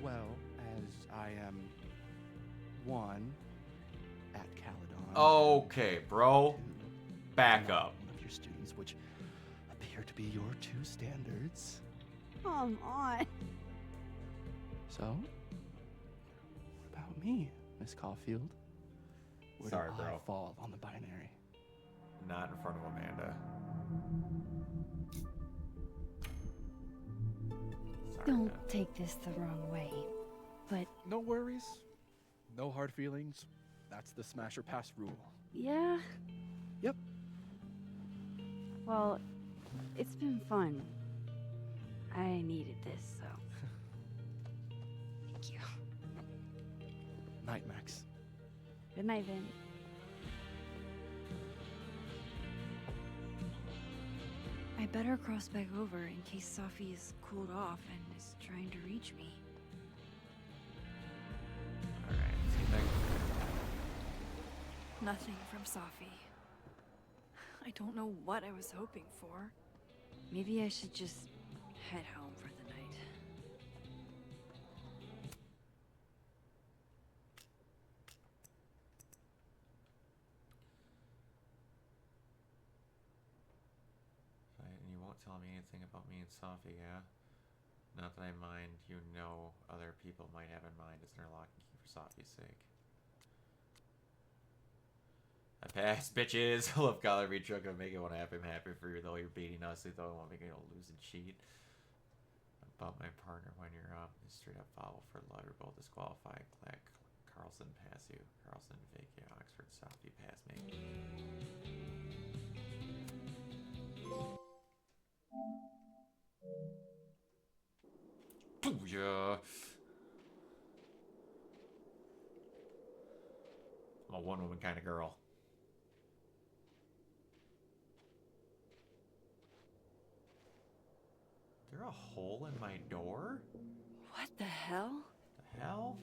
Well, as I am one at Caledon.
Okay, bro. Back up.
One of your students, which appear to be your two standards.
Come on.
So, what about me, Miss Caulfield? Where
Sorry,
do I
bro.
fall on the binary?
Not in front of Amanda. Sorry,
Don't
man.
take this the wrong way, but
No worries. No hard feelings. That's the smash or pass rule.
yeah.
Yep.
Well, it's been fun. I needed this, so. Thank you.
Night, Max.
Good night, Vin. I better cross back over in case Safi is cooled off and is trying to reach me.
Alright, see you back.
Nothing from Safi. I don't know what I was hoping for. Maybe I should just head home for the night.
And you won't tell me anything about me and Safi, yeah? Not that I mind, you know other people might have in mind as an interlocking key for Safi's sake. I pass, bitches. I love God, every joke of making one happy. I'm happy for you, though you're beating us. They thought I want to make you lose and cheat. About my partner when you're up, you straight up foul for love. You're both disqualified. Clack, Carlson pass you. Carlson, Vicky, Oxford, Safi pass me. Booyah! I'm a one-woman kind of girl. Is there a hole in my door?
What the hell?
The hell?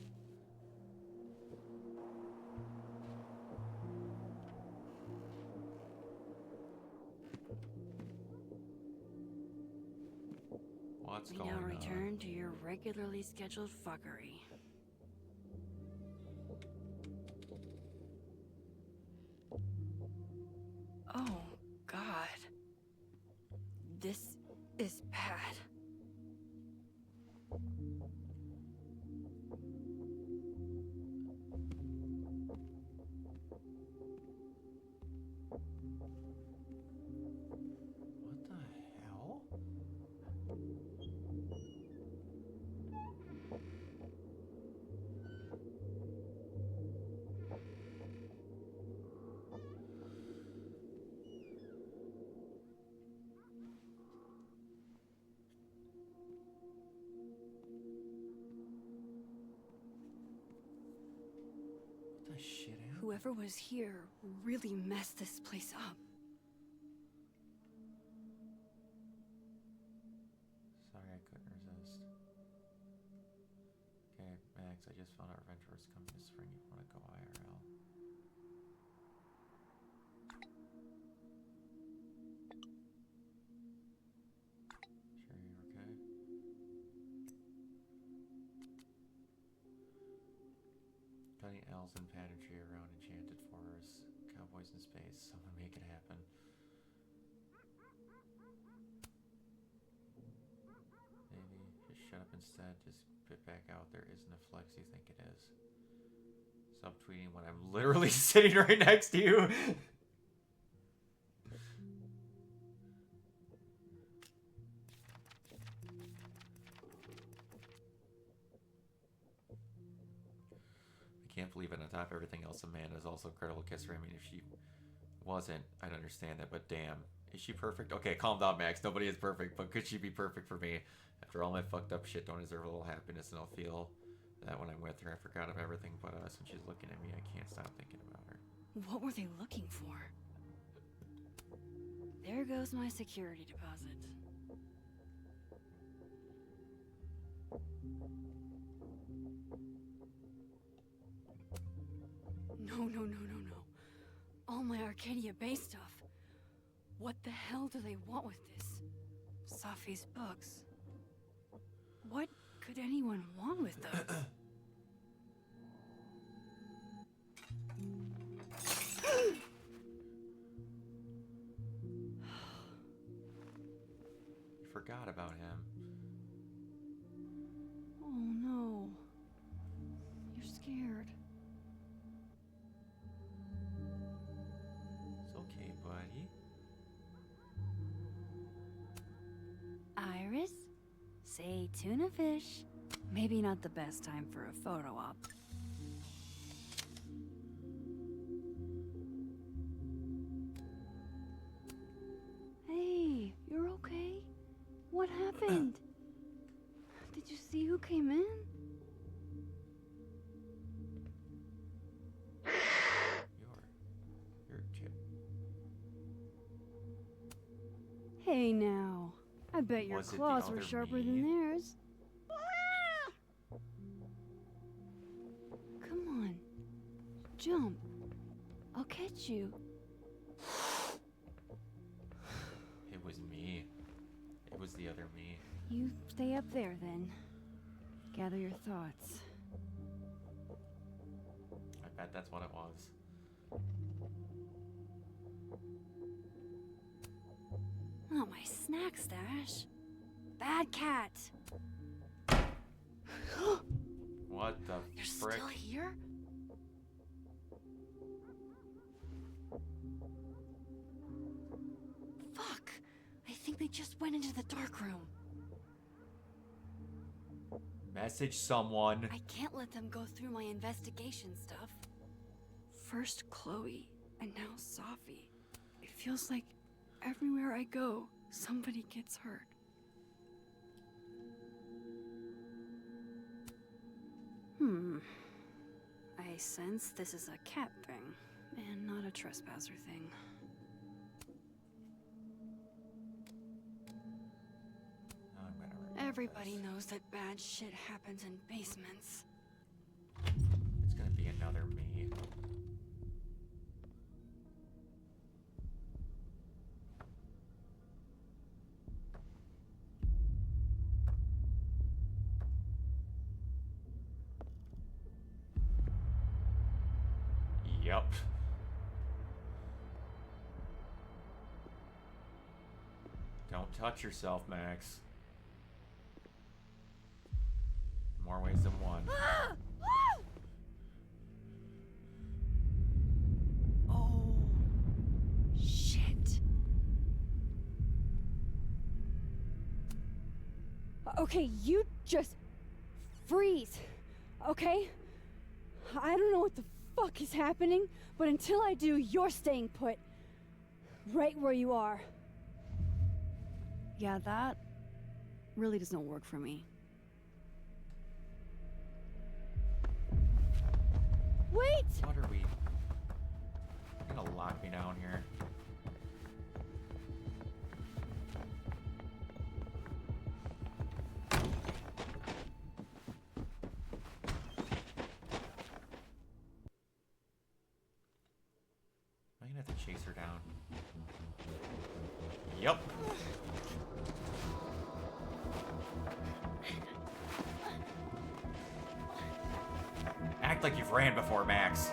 What's
We
going
now
on?
return to your regularly scheduled fuckery. Oh, God. This is bad.
What the hell? What the shit am
Whoever was here really messed this place up.
Sorry, I couldn't resist. Okay, Max, I just found out Revenge is coming this spring. You want to go IRL? Sure you're okay? Petting elves and pageantry around enchanted forests. Cowboys in space. Someone make it happen. Maybe just shut up instead. Just spit back out. There isn't a flex you think it is. Stop tweeting when I'm literally sitting right next to you. I can't believe it. On top of everything else, Amanda is also incredible kisser. I mean, if she wasn't, I'd understand that. But damn, is she perfect? Okay, calm down, Max. Nobody is perfect, but could she be perfect for me? After all my fucked up shit, don't deserve a little happiness, and I'll feel that when I'm with her. I forgot of everything but us. When she's looking at me, I can't stop thinking about her.
What were they looking for? There goes my security deposit. No. All my Arcadia Bay stuff. What the hell do they want with this? Safi's books. What could anyone want with those?
You forgot about him.
Oh no. You're scared.
It's okay, buddy.
Iris? Say tuna fish. Maybe not the best time for a photo op. Hey, you're okay? What happened? Did you see who came in?
You're Chip.
Hey now. I bet your
Was it the
claws were
other
sharper
me?
than theirs. Come on. Jump. I'll catch you.
It was me. It was the other me.
You stay up there then. Gather your thoughts.
I bet that's what it was.
Not my snack stash. Bad cat.
What the
You're
frick?
still here? Fuck. I think they just went into the dark room.
Message someone.
I can't let them go through my investigation stuff. First Chloe, and now Safi. It feels like everywhere I go, somebody gets hurt. I sense this is a cat thing, and not a trespasser thing. Everybody knows that bad shit happens in basements.
It's gonna be another me. Yep. Don't touch yourself, Max. More ways than one.
Oh, shit.
Okay, you just freeze, okay? I don't know what the fuck is happening, but until I do, you're staying put. Right where you are.
Yeah, that really does not work for me.
Wait!
What are we? You're gonna lock me down here. Am I gonna have to chase her down? Yep. like you've ran before, Max.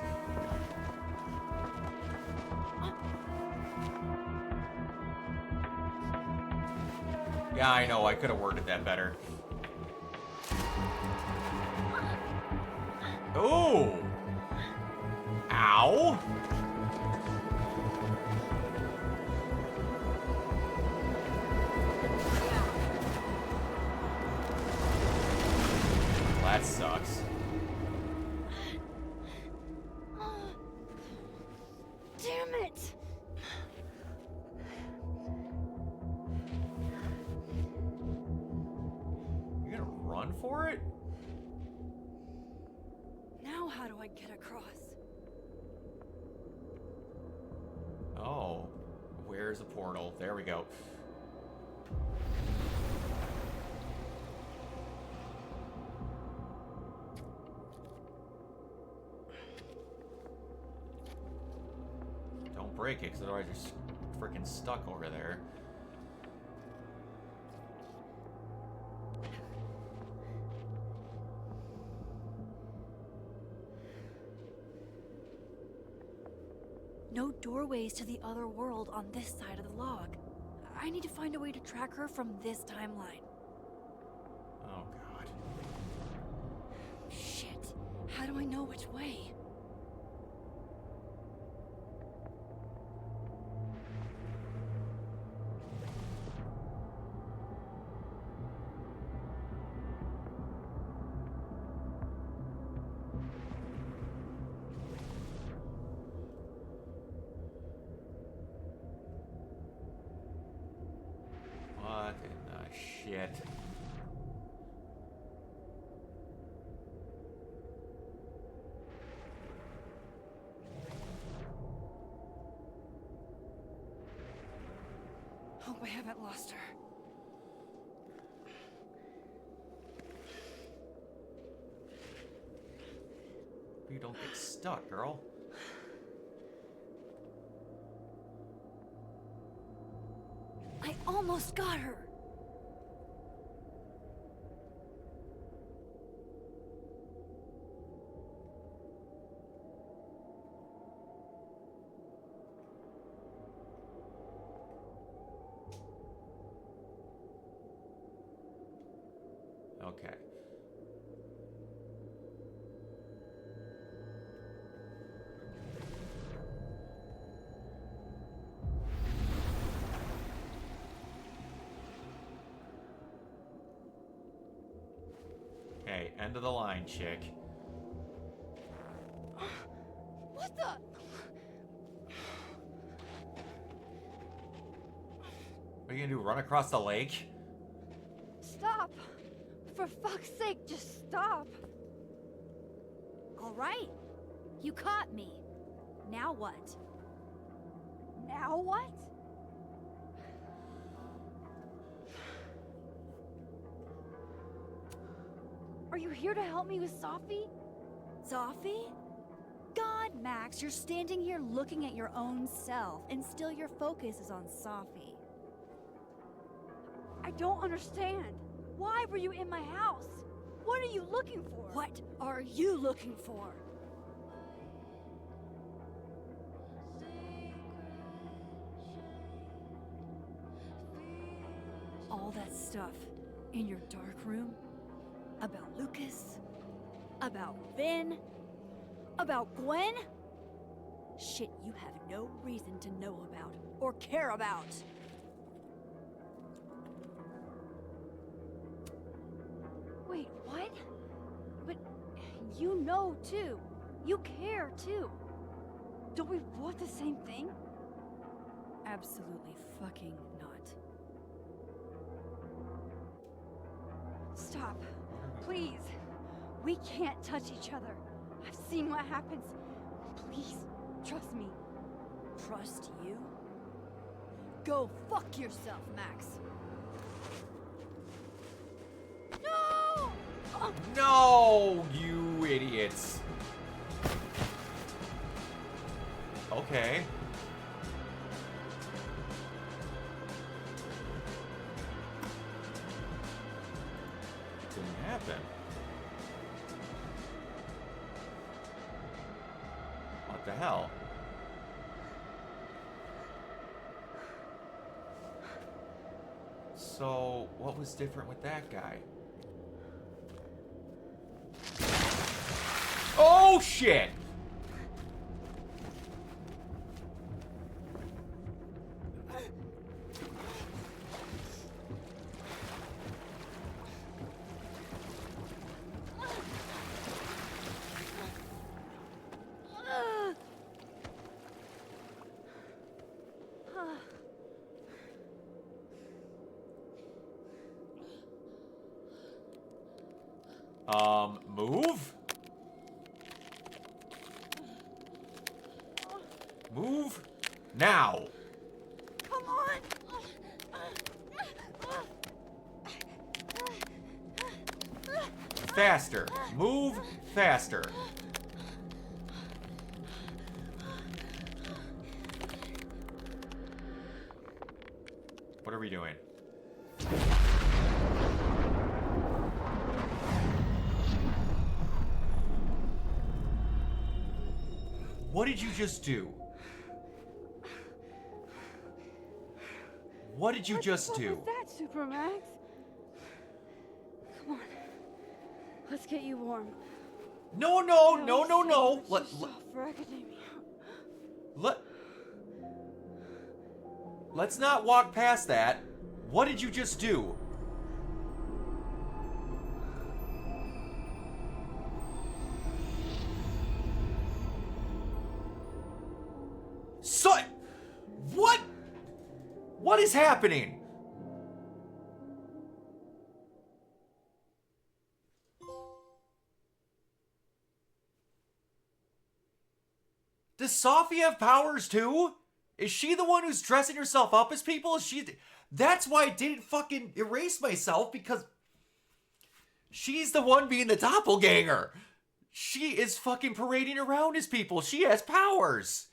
Yeah, I know, I could have worded that better. Ooh! Ow! That sucks.
Damn it!
You're gonna run for it?
Now how do I get across?
Oh. Where's a portal? There we go. Don't break it, because otherwise you're freaking stuck over there.
No doorways to the other world on this side of the log. I need to find a way to track her from this timeline.
Oh, God.
Shit. How do I know which way?
What in the shit?
Hope I haven't lost her.
You don't get stuck, girl.
I almost got her.
Okay. Okay, end of the line, chick.
What the?
What are you gonna do, run across the lake?
Stop! For fuck's sake, just stop!
All right. You caught me. Now what?
Now what? Are you here to help me with Sophie?
Sophie? God, Max, you're standing here looking at your own self, and still your focus is on Sophie.
I don't understand. Why were you in my house? What are you looking for?
What are you looking for? All that stuff in your dark room? About Lucas? About Vin? About Gwen? Shit you have no reason to know about or care about.
Wait, what? But you know too. You care too. Don't we want the same thing?
Absolutely fucking not.
Stop. Please. We can't touch each other. I've seen what happens. Please, trust me.
Trust you? Go fuck yourself, Max.
No!
No, you idiots. Okay. Didn't happen. the hell? So, what was different with that guy? Oh, shit! Move? Move now.
Come on.
Faster. Move faster. What are we doing? What did you just do? What did you just do?
What was that, Supermax? Come on. Let's get you warm.
No, no, no, no, no.
For academia.
Let's not walk past that. What did you just do? So, what? What is happening? Does Safi have powers too? Is she the one who's dressing herself up as people? Is she? That's why I didn't fucking erase myself, because she's the one being the doppelganger. She is fucking parading around as people. She has powers.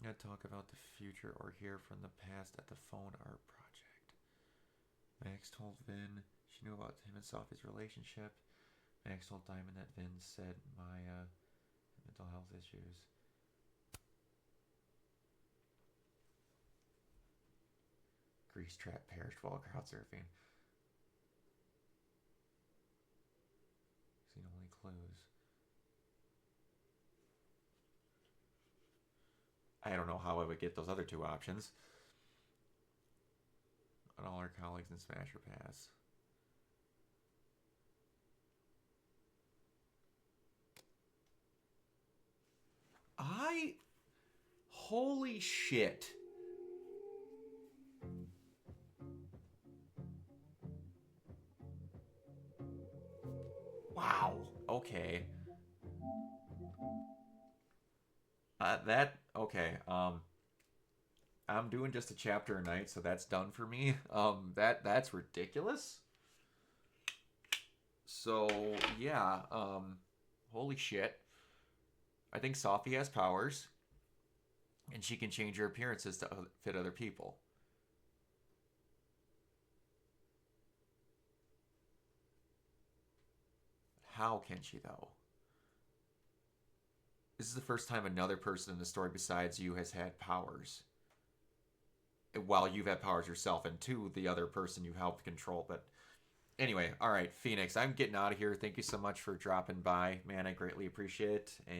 I'm gonna talk about the future or hear from the past at the phone art project. Max told Vin she knew about him and Safi's relationship. Max told Diamond that Vin said Maya had mental health issues. Grease trap perished while crowd surfing. Seen only clues. I don't know how I would get those other two options. And all our colleagues in Smasher Pass. Holy shit. Wow. Okay. Okay. I'm doing just a chapter a night, so that's done for me. That's ridiculous. So, yeah, holy shit. I think Safi has powers, and she can change her appearances to fit other people. How can she, though? This is the first time another person in the story besides you has had powers. While you've had powers yourself, and two, the other person you helped control. But anyway, all right, Phoenix, I'm getting out of here. Thank you so much for dropping by. Man, I greatly appreciate it. And